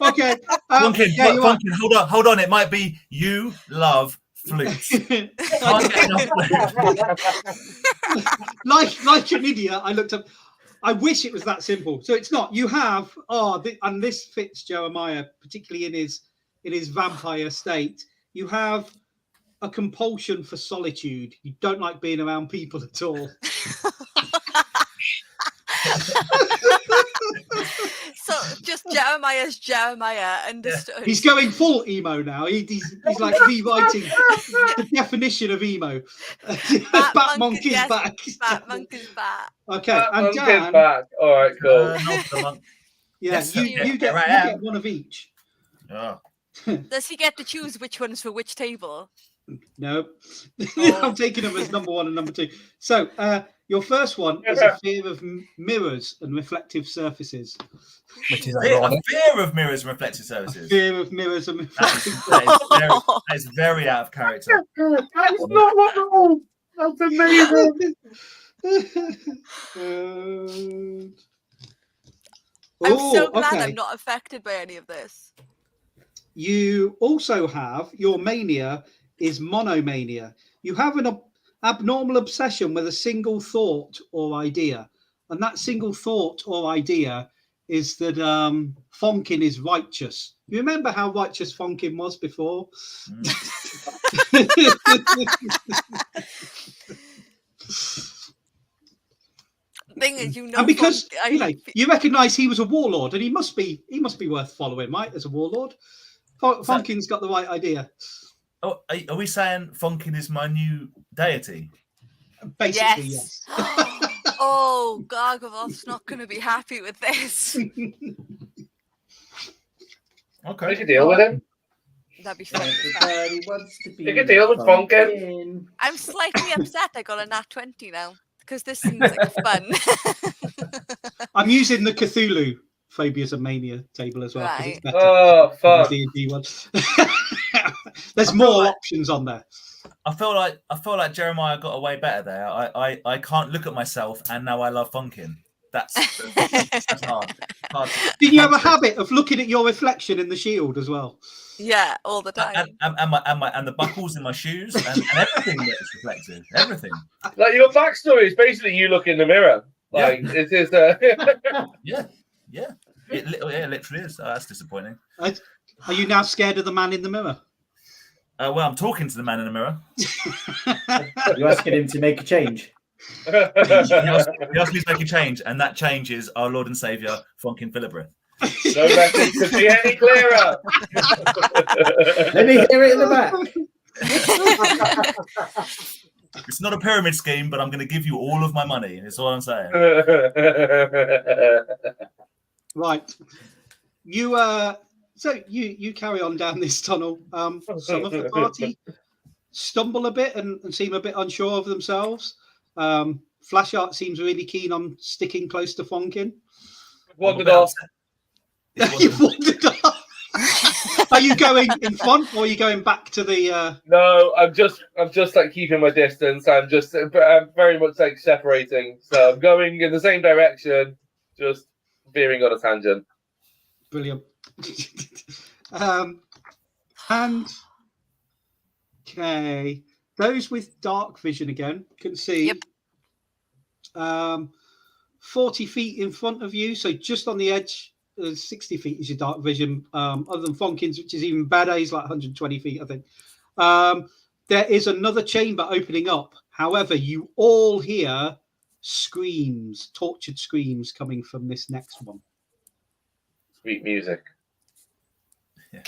Okay. Funkin, yeah, you are. Funkin, hold on. It might be you love flutes. Can't get enough flutes. like an idiot, I looked up. I wish it was that simple. So it's not. You have and this fits Jeremiah, particularly in his vampire state. You have a compulsion for solitude. You don't like being around people at all. So just Jeremiah understood. He's going full emo now. He's like rewriting the definition of emo. Bat Monk is yes, back. Bat Monk is back. Okay, That and monkey's Dan, back. All right, cool. Not the monk. yeah, Yes, you yeah, get there I am. one of each. Oh. Does he get to choose which one's for which table? No, Oh. I'm taking them as number 1 and number 2. So your first one is a fear of mirrors and reflective surfaces. Which is A ironic. fear of mirrors and reflective surfaces. Fear of mirrors and reflective That is very out of character. That's not what I want. That's amazing. I'm so glad okay. I'm not affected by any of this. You also have your mania is monomania. You have an abnormal obsession with a single thought or idea, and that single thought or idea is that Fonkin is righteous. You remember how righteous Fonkin was before? Thing is, you know, And because Fonk- you recognise he was a warlord, and he must be worth following, right? As a warlord, Fonkin's got the right idea. Oh, are we saying Funkin is my new deity? Basically, yes. yes. Oh, Gargoyle's not going to be happy with this. Okay. We can deal with him. That'd be fun. Everybody wants to be You can deal with Funkin. Funkin. I'm slightly upset I got a nat 20 now because this seems like fun. I'm using the Cthulhu Phobias and Mania table as well. 'cause Right. It's better Oh, than fuck. the D&D one. There's more options on there. I feel like Jeremiah got away better there. I can't look at myself and now I love Funkin. That's hard. Did you have a habit of looking at your reflection in the shield as well? Yeah, all the time. And the buckles in my shoes and everything that is reflective. Everything. Like your backstory is basically you look in the mirror. Like it is. Yeah. It literally is. Oh, that's disappointing. Are you now scared of the man in the mirror? Well, I'm talking to the man in the mirror. You're asking him to make a change. He asked me to make a change, and that change is our Lord and Saviour, Funkin Philibrith. No message could be any clearer. Let me hear it in the back. It's not a pyramid scheme, but I'm going to give you all of my money. That's all I'm saying. Right. You so you carry on down this tunnel. Some of the party stumble a bit and seem a bit unsure of themselves. Flashart seems really keen on sticking close to Funkin. Wandered off. You've wandered off. Are you going in front or are you going back to the No, I'm just like keeping my distance. I'm very much like separating. So I'm going in the same direction, just veering on a tangent. Brilliant. And okay, those with dark vision again can see 40 feet in front of you, so just on the edge. 60 feet is your dark vision. Other than Fonkin's, which is even better, he's like 120 feet, I think. There is another chamber opening up. However, you all hear screams, tortured screams coming from this next one. Sweet music. Yeah.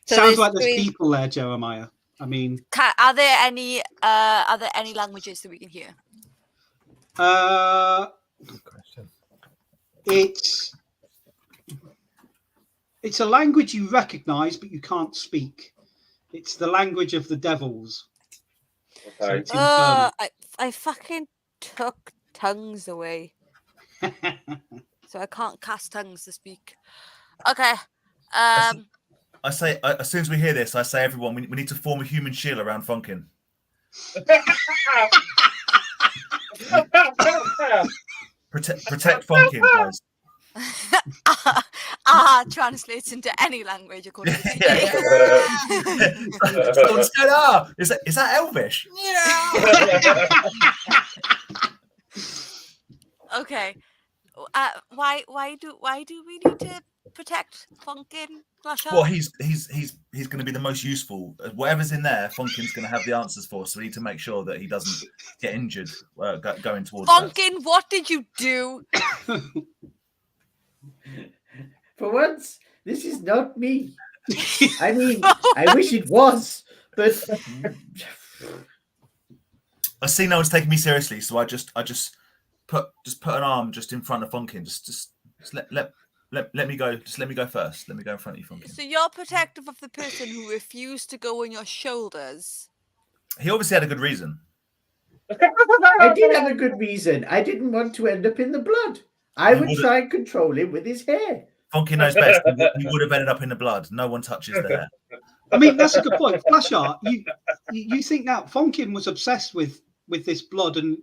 Sounds like there's people there, Jeremiah. I mean, are there any languages that we can hear? Good question. It's a language you recognize, but you can't speak. It's the language of the devils. Okay. So I fucking took tongues away, so I can't cast tongues to speak. Okay. I say as soon as we hear this, I say everyone, we need to form a human shield around Funkin. Protect Funkin, guys. Translates into any language according to Is that Elvish? Okay. Why do we need to protect Funkin? Well, he's going to be the most useful. Whatever's in there, Funkin's going to have the answers for. So we need to make sure that he doesn't get injured going towards Funkin. What did you do? For once, this is not me. I mean, I wish it was, but I see no one's taking me seriously, so I just put an arm just in front of Funkin. Just let me go. Just let me go first. Let me go in front of you, Funkin. So you're protective of the person who refused to go on your shoulders. He obviously had a good reason. I did have a good reason. I didn't want to end up in the blood. I would try and control him with his hair. Funkin knows best. He would have ended up in the blood. No one touches the hair. I mean, that's a good point. Flashart, you think now Funkin was obsessed with this blood, and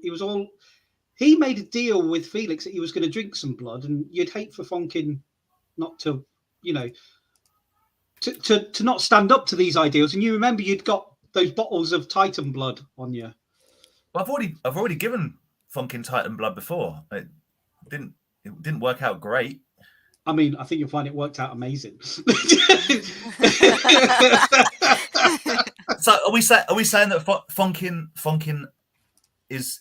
he made a deal with Felix that he was going to drink some blood, and you'd hate for Funkin not to, to not stand up to these ideals. And you remember you'd got those bottles of Titan blood on you. Well, I've already given Funkin Titan blood before. It didn't work out great. I mean, I think you'll find it worked out amazing. So are we saying that Funkin is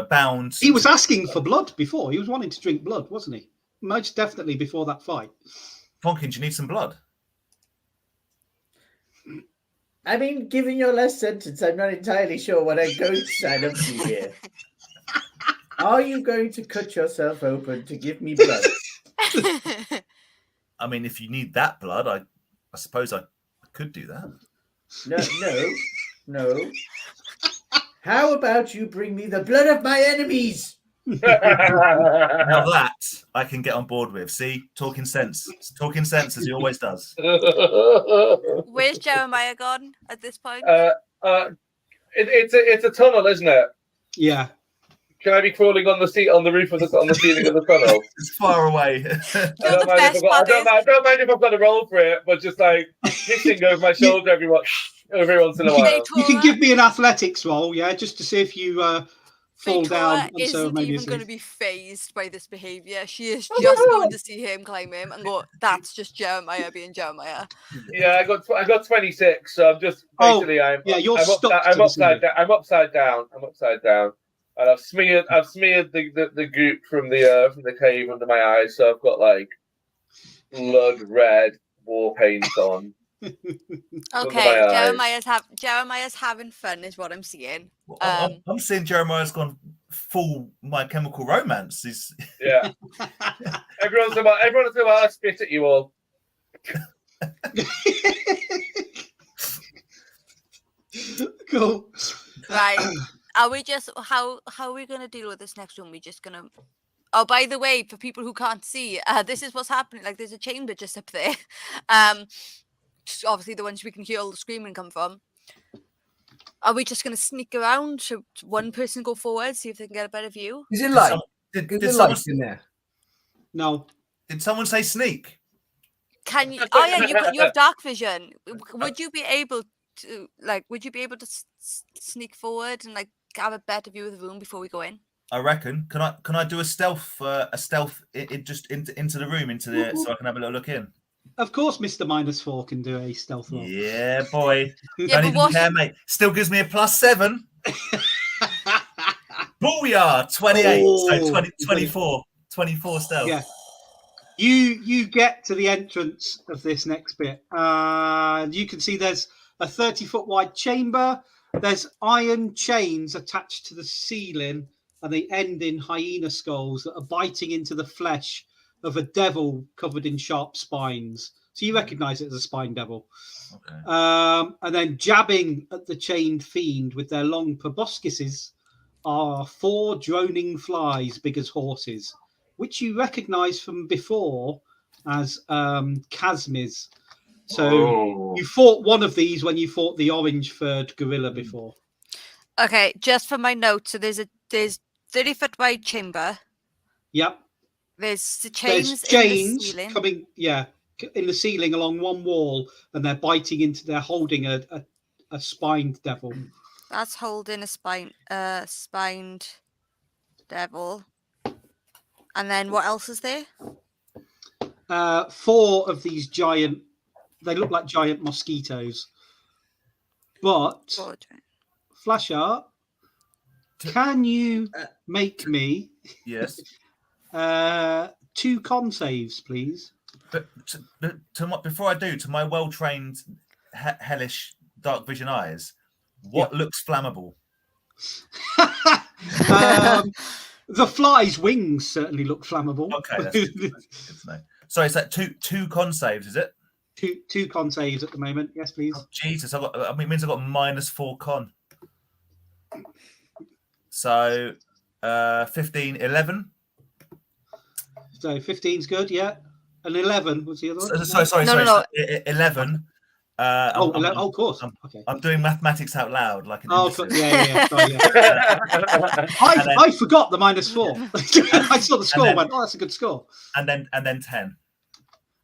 bound? He was asking for blood before. He was wanting to drink blood, wasn't he? Most definitely before that fight. Funkin, do you need some blood? I mean, given your last sentence, I'm not entirely sure what I'm going to sign up to here. Are you going to cut yourself open to give me blood? I mean, if you need that blood, I suppose I could do that. No. How about you bring me the blood of my enemies? Now that I can get on board with. See, talking sense as he always does. Where's Jeremiah gone at this point? It's a tunnel, isn't it? Yeah. Can I be crawling on the roof of on the ceiling of the tunnel? It's far away. I don't mind if I've got to roll for it, but just like hissing over my shoulder every once in a while. You can give me an athletics roll, yeah, just to see if you fall down. And so isn't maybe even going to be phased by this behaviour. She is just going to see him climb him and go, "That's just Jeremiah being Jeremiah." Yeah, I got 26, so I'm just basically I'm upside down. I'm upside down. And I've smeared the goop from the cave under my eyes, so I've got like blood red war paint on. Okay, my eyes. Jeremiah's having fun, is what I'm seeing. Well, I'm seeing Jeremiah's gone full My Chemical Romance. He's Yeah. Everyone's about I spit at you all. Cool. Right. Are we just how are we gonna deal with this next one? We're just gonna. Oh, by the way, for people who can't see, this is what's happening. Like, there's a chamber just up there. Obviously the ones we can hear all the screaming come from. Are we just gonna sneak around? Should one person go forward, see if they can get a better view? Is it light? Did Is there someone, light in there? No. did someone say sneak? Can you? Oh yeah, you have dark vision. Would you be able to sneak forward and like have a better view of the room before we go in? I reckon. Can I do a stealth just into the room so I can have a little look in? Of course, Mr. -4 can do a stealth roll. Yeah, boy. Yeah, Don't even care, mate. Still gives me a +7. Booyah! 28. So 24 stealth. Yeah. You get to the entrance of this next bit. You can see there's a 30-foot wide chamber. There's iron chains attached to the ceiling, and they end in hyena skulls that are biting into the flesh of a devil covered in sharp spines. So you recognize it as a spine devil. Okay. And then jabbing at the chained fiend with their long proboscises are 4 droning flies big as horses, which you recognize from before as Casmi's. So you fought one of these when you fought the orange-furred gorilla before. Okay, just for my notes. So there's 30-foot wide chamber. Yep. There's the chains There's chains in the ceiling. coming, in the ceiling along one wall, and they're biting into. They're holding a spined devil. That's holding a spined devil. And then what else is there? 4 of these giant. They look like giant mosquitoes. But Flash Art, can you make me Yes. 2 con saves, please? But before I do, to my well-trained, hellish, dark vision eyes, what looks flammable? The fly's wings certainly look flammable. Okay, that's good to know. Sorry, is that two con saves, is it? Two con saves at the moment. Yes, please. Oh, Jesus, it means I've got -4 con. So 15, 11. So 15's good, yeah. And 11 was the other one? Sorry. No. 11. Of course. Okay. I'm doing mathematics out loud, like an Oh, imbecile. yeah. Sorry, yeah. I forgot the -4. I saw the score. Went, that's a good score. And then 10.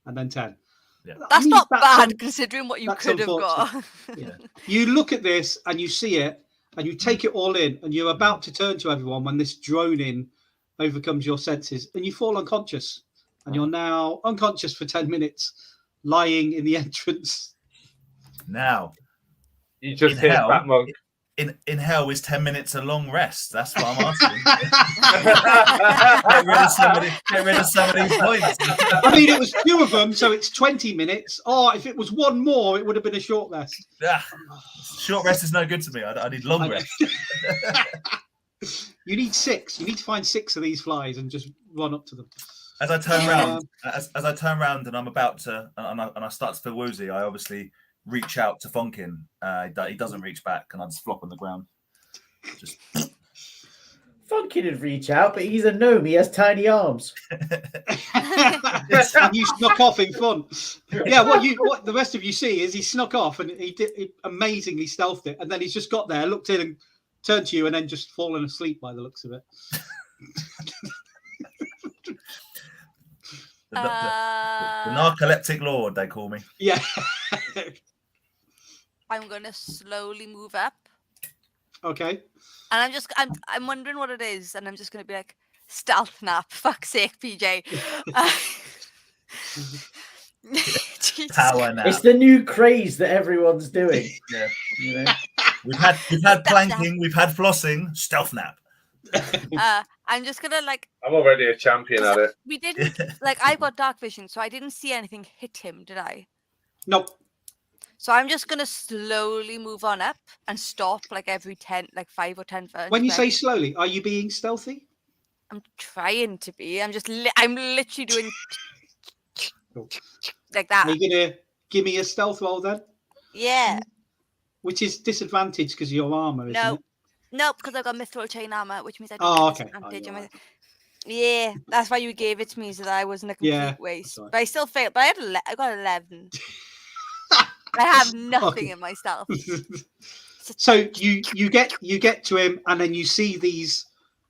And then 10. Yeah. That's not bad considering what you could have got. Yeah. You look at this and you see it, and you take it all in, and you're about to turn to everyone when this droning overcomes your senses, and you fall unconscious, and you're now unconscious for 10 minutes, lying in the entrance. Now, you just hit that monk. In hell is 10 minutes a long rest. That's what I'm asking. get rid of some of these points. I mean, it was 2 of them, so it's 20 minutes. Oh, if it was 1 more, it would have been a short rest. Short rest is no good to me. I need long rest. You need 6. You need to find 6 of these flies and just run up to them. As I turn around, as I turn around, and I'm about to, and I start to feel woozy, I obviously reach out to Fonkin. He doesn't reach back, and I just flop on the ground. Just Fonkin would reach out, but he's a gnome. He has tiny arms. And you snuck off in fun. Yeah, what the rest of you see is he snuck off, and he amazingly stealthed it, and then he's just got there, looked in, and turned to you, and then just fallen asleep by the looks of it. the narcoleptic lord, they call me. Yeah. I'm gonna slowly move up, Okay. and I'm wondering what it is, and I'm just gonna be like, stealth nap. Fuck's sake, PJ. Power nap. It's the new craze that everyone's doing. Yeah. You know? We've had planking, we've had flossing, stealth nap. I'm just gonna I'm already a champion at it. We didn't I've got dark vision, so I didn't see anything hit him, did I? Nope. So I'm just gonna slowly move on up and stop like every 10, like 5 or 10 turns. When you say maybe. slowly, are you being stealthy? I'm trying to be. I'm literally doing Cool. like Are that. you gonna give me a stealth roll then? Yeah. Which is disadvantage because of your armor, isn't No. it? No, because I've got mithril chain armor, which means I don't Oh, get okay. Oh, disadvantage. you're on my... right. Yeah, that's why you gave it to me, so that I wasn't a complete Yeah, waste. right. But I still failed. But I got 11. I have nothing Okay. in my stealth. So you get to him, and then you see these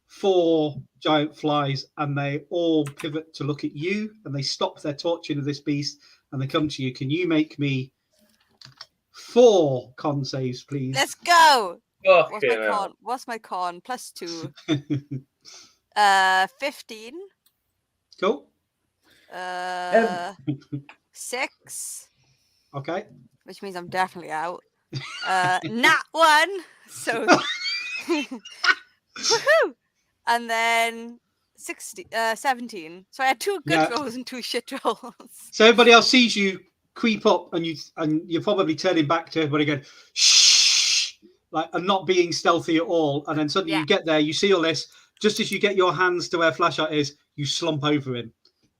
4 giant flies, and they all pivot to look at you, and they stop their torturing of this beast, and they come to you. Can you make me 4 con saves, please? Let's go. What's Fucking my hell. con? What's my con? +2. 15. Cool. 6. Okay. Which means I'm definitely out. Nat 1. So woohoo! And then 17. So I had 2 good Yeah. rolls and 2 shit rolls. So everybody else sees you creep up, and you're probably turning back to everybody going, shh, like, and not being stealthy at all. And then suddenly you get there, you see all this. Just as you get your hands to where Flashheart is, you slump over him.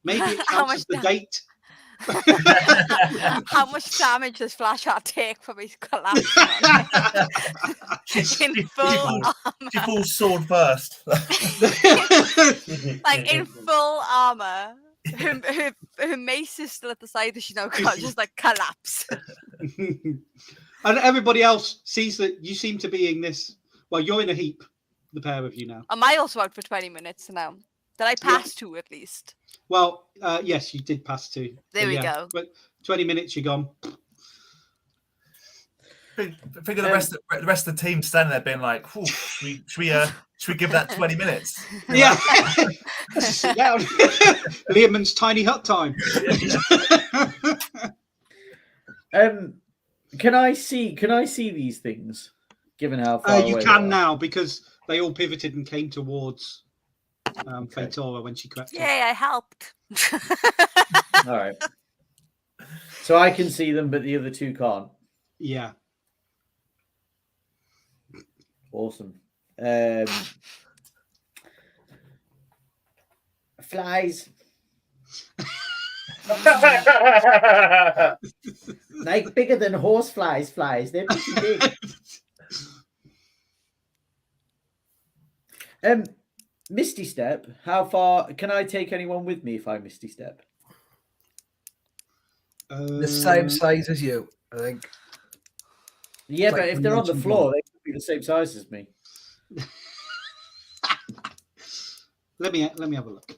Maybe it How counts as the much date. How much damage does Flashheart take from his collapsing on in full armor? She falls sword first. Like in full armor. Her mace is still at the side that she's now got, just like collapse. And everybody else sees that you seem to be in this. Well, you're in a heap, the pair of you now. Am I also out for 20 minutes now? Did I pass 2 at least? Well, yes, you did pass 2. There we go. But 20 minutes, you're gone. Figure the rest of the team standing there being like, should we give that 20 minutes? Yeah. Sit down. Liam's tiny hut time. Can I see these things? Given how far You away can they are? now, because they all pivoted and came towards Fatora when she crept in. Yay, I helped. All right. So I can see them, but the other 2 can't. Yeah. Awesome. Flies. Like bigger than horse flies. They're pretty big. Misty Step. How far can I take anyone with me if I Misty Step? The same size as you, I think. Yeah, It's but like if they're on the dimension floor, they could be the same size as me. Let me have a look.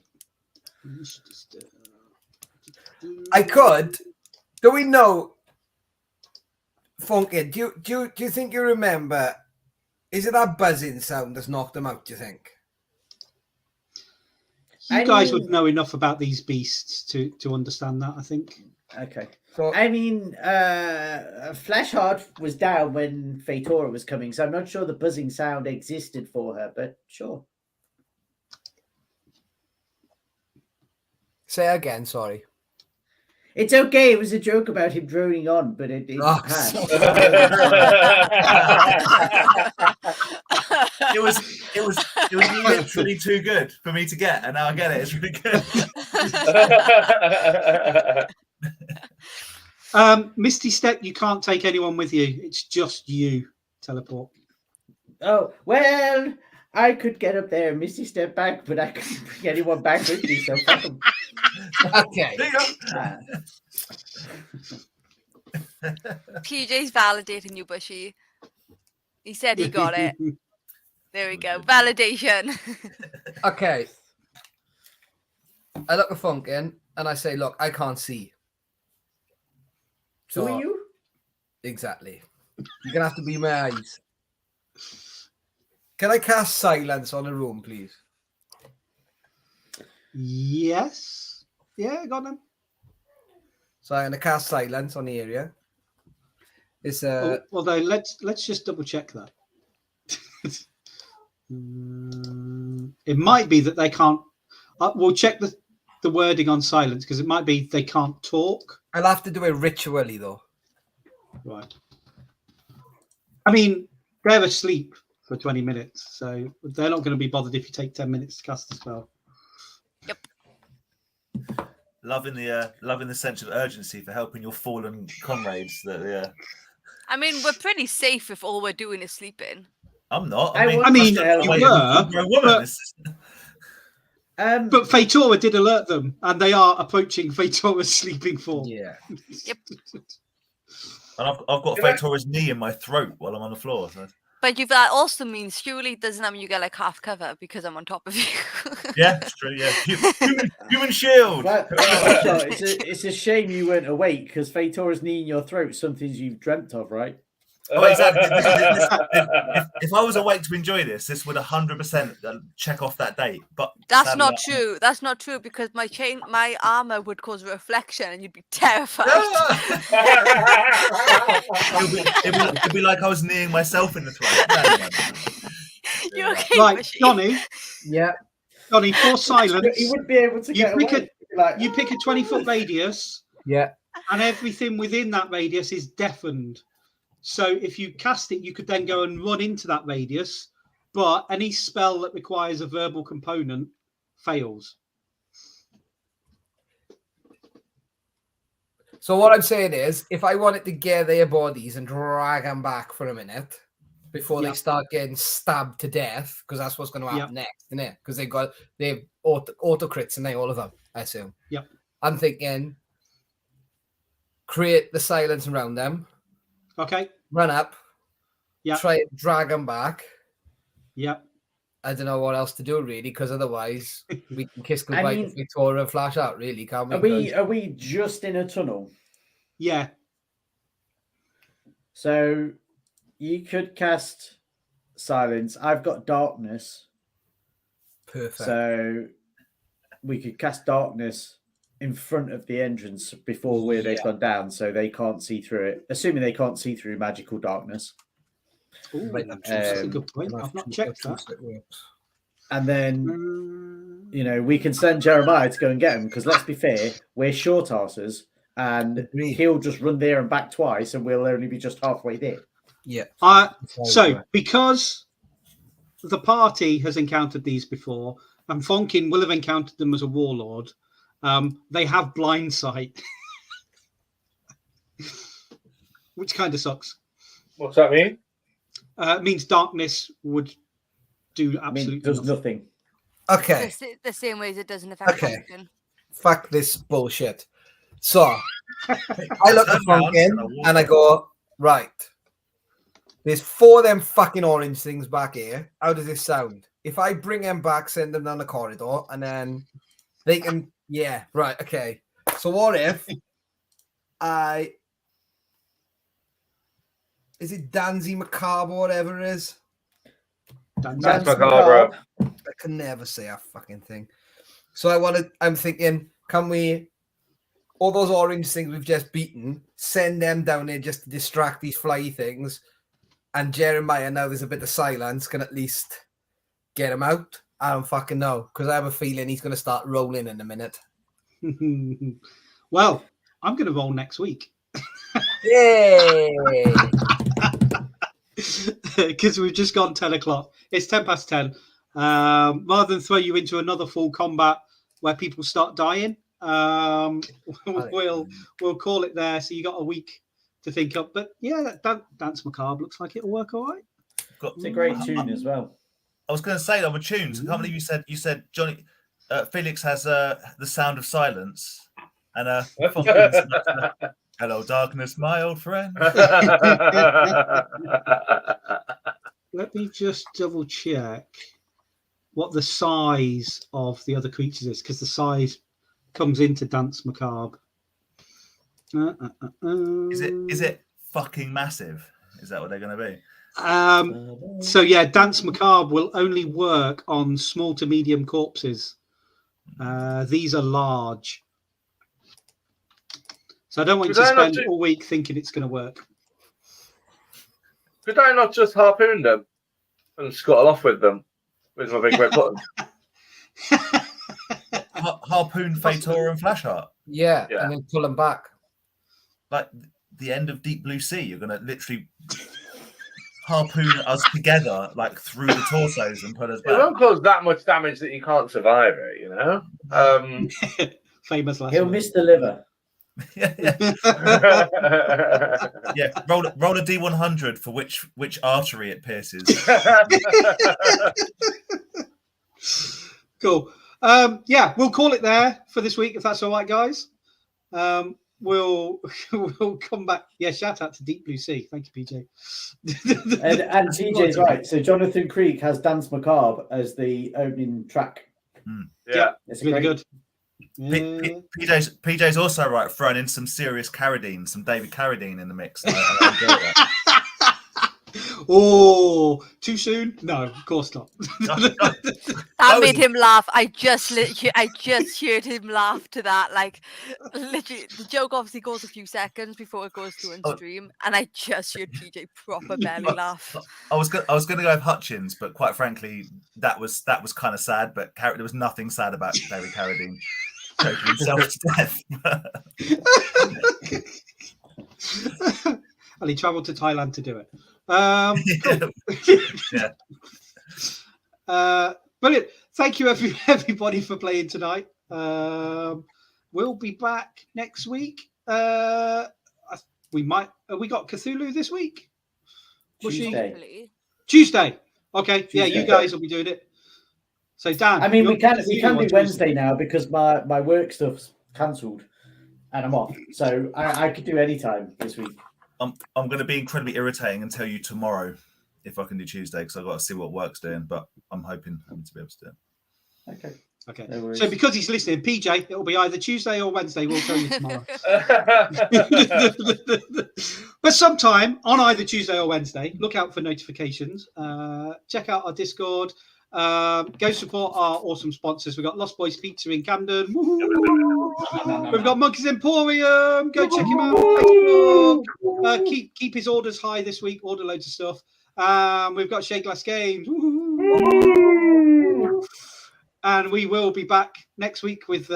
I could. Do we know? Funky, do you think you remember? Is it that buzzing sound that's knocked them out? Do you think? You guys would know enough about these beasts to understand that, I think. Okay. So I mean, Flashheart was down when Fatora was coming, so I'm not sure the buzzing sound existed for her, but sure. say again. Sorry. It's okay. It was a joke about him droning on, but it Oh, passed. It was literally too good for me to get, and now I get it. It's really good. Misty Step, you can't take anyone with you. It's just you teleport. Oh, well, I could get up there and Misty Step back, but I couldn't bring anyone back with me, so fuck 'em. Okay. There you go. PJ's validating you, Bushy. He said he got it. There we go. Validation. Okay. I look at Funkin and I say, "Look, I can't see." Who are you? Exactly. You're gonna have to be my eyes. Can I cast silence on the room, please? Yes. Yeah, got them. So I'm gonna cast silence on the area. It's Although let's just double check that. It might be that they can't. We'll check the wording on silence because it might be they can't talk. I'll have to do it ritually though. Right. I mean, they're asleep for 20 minutes, so they're not going to be bothered if you take 10 minutes to cast the spell. Loving the sense of urgency for helping your fallen comrades. I mean, we're pretty safe if all we're doing is sleeping. I'm not. I mean, I'm you waiting were, for a woman. but- This is- But Fatora did alert them, and they are approaching Fatora's sleeping form. Yeah. And I've got Fatora's knee in my throat while I'm on the floor. So. But that also means surely it doesn't mean you get like half cover because I'm on top of you. Yeah, it's true. Yeah, human shield. Well, it's a shame you weren't awake because Fatora's knee in your throat, something you've dreamt of, right? Oh, exactly. If I was awake to enjoy this would 100% check off that date. But That's sadly, not true. That's not true because my armor would cause a reflection and you'd be terrified. It'd be like I was kneeing myself in the throat. You okay, Right, Bushy? Johnny. Yeah. Johnny, for silence, He would be able to get away. you pick a 20-foot radius, Yeah. and everything within that radius is deafened. So if you cast it, you could then go and run into that radius, but any spell that requires a verbal component fails. So what I'm saying is, if I wanted to get their bodies and drag them back for a minute before they start getting stabbed to death, because that's what's going to happen next, isn't it? Because they've auto crits, and they all of them, I assume. Yep. I'm thinking, create the silence around them. Okay. Run up. Yeah. Try and drag them back. Yep. I don't know what else to do really, because otherwise we can kiss goodbye to Victoria and flash out. Really, can't we? Are we just in a tunnel? Yeah. So you could cast silence. I've got darkness. Perfect. So we could cast darkness in front of the entrance before where they've gone down, so they can't see through it. Assuming they can't see through magical darkness. Ooh, that's a good point. I've not checked that. And then, we can send Jeremiah to go and get him, because let's be fair, we're short asses, and he'll just run there and back twice, and we'll only be just halfway there. Yeah. So, because the party has encountered these before, and Fonkin will have encountered them as a warlord, they have blind sight, which kind of sucks. What's that mean? It means darkness would do absolutely nothing. Okay. The same way as it doesn't affect Fonkin. Fuck this bullshit. So I look at Fonkin and I go, right. There's 4 of them fucking orange things back here. How does this sound? If I bring them back, send them down the corridor, and then they can. Yeah, right. Okay. So what if is it Danzy Macabre, whatever it is? That's Macabre. I can never say a fucking thing. So I'm thinking, can we, all those orange things we've just beaten, send them down there just to distract these fly things, and Jeremiah, now there's a bit of silence, can at least get him out? I don't fucking know, because I have a feeling he's going to start rolling in a minute. Well, I'm going to roll next week. Yay! Because we've just gone 10 o'clock. It's 10 past 10. Rather than throw you into another full combat where people start dying, we'll call it there. So you got a week to think of. But yeah, that Dance Macabre looks like it'll work all right. It's a great tune as well. I was going to say, I'm a tunes. I can't believe you said Johnny. Felix has the sound of silence, and hello, darkness, my old friend. Let me just double check what the size of the other creatures is, because the size comes into Dance Macabre. Is it fucking massive? Is that what they're going to be? So yeah, Dance Macabre will only work on small to medium corpses. These are large. So I don't want you to spend all week thinking it's going to work. Could I not just harpoon them and scuttle off with them with my big red button? Harpoon, Fator, and Flashheart. Yeah, and then pull them back. Like the end of Deep Blue Sea. You're going to literally harpoon us together, like through the torsos, and put us It back. won't cause that much damage that you can't survive it, you know? Famous last He'll word. miss the liver. Yeah. Roll a D100 for which artery it pierces. Cool. We'll call it there for this week if that's all right, guys. We'll come back. Yeah, shout out to Deep Blue Sea. Thank you, PJ. And PJ's right. So Jonathan Creek has Dance Macabre as the opening track. Yeah. It's really great. good. Yeah. PJ's also right, throwing in some serious Carradine, some David Carradine in the mix. I enjoy that. Oh, too soon? No, of course not. That made him laugh. I just heard him laugh to that. Like, literally, the joke obviously goes a few seconds before it goes to on stream, and I just heard PJ proper belly laugh. I was going to go with Hutchins, but quite frankly, that was kind of sad. But there was nothing sad about David Carradine choking himself to death. And he travelled to Thailand to do it. Brilliant. Thank you everybody for playing tonight. We'll be back next week. We got Cthulhu this week. Tuesday. Okay. Tuesday. Yeah, you guys will be doing it. So Dan, I mean, we can do Wednesday now because my work stuff's cancelled and I'm off. So I could do any time this week. I'm going to be incredibly irritating and tell you tomorrow if I can do Tuesday because I've got to see what work's doing, but I'm hoping to be able to do it. Okay. No worries. So because he's listening, PJ, it'll be either Tuesday or Wednesday. We'll tell you tomorrow. But sometime on either Tuesday or Wednesday, look out for notifications. Check out our Discord. Go support our awesome sponsors. We've got Lost Boys Pizza in Camden. Woo-hoo! We've got Monkeys Emporium. Go check him out on Facebook. Keep his orders high this week. Order loads of stuff. We've got Shea Glass Games. Woo-hoo! And we will be back next week with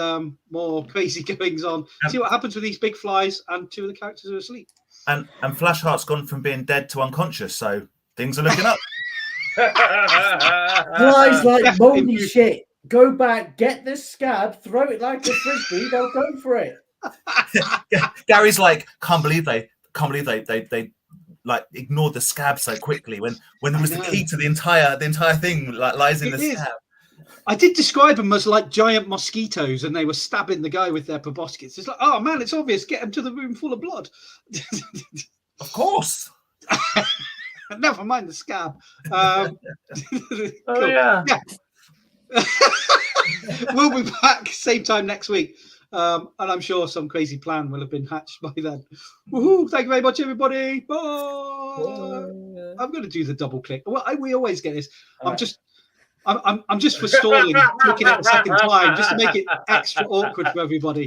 more crazy goings on. See what happens with these big flies and two of the characters are asleep. And Flashheart's gone from being dead to unconscious, so things are looking up. Flies like moldy shit. Go back, get the scab, throw it like a frisbee. They'll go for it. Gary's like, can't believe they like ignored the scab so quickly when there was the key to the entire thing like lies in the scab. I did describe them as like giant mosquitoes, and they were stabbing the guy with their proboscides. It's like, oh man, it's obvious. Get him to the room full of blood. Of course. Never mind the scab. Yeah. We'll be back same time next week. And I'm sure some crazy plan will have been hatched by then. Woohoo! Thank you very much, everybody. Bye. I'm going to do the double click. Well, we always get this. I'm just forestalling, clicking it a second time just to make it extra awkward for everybody.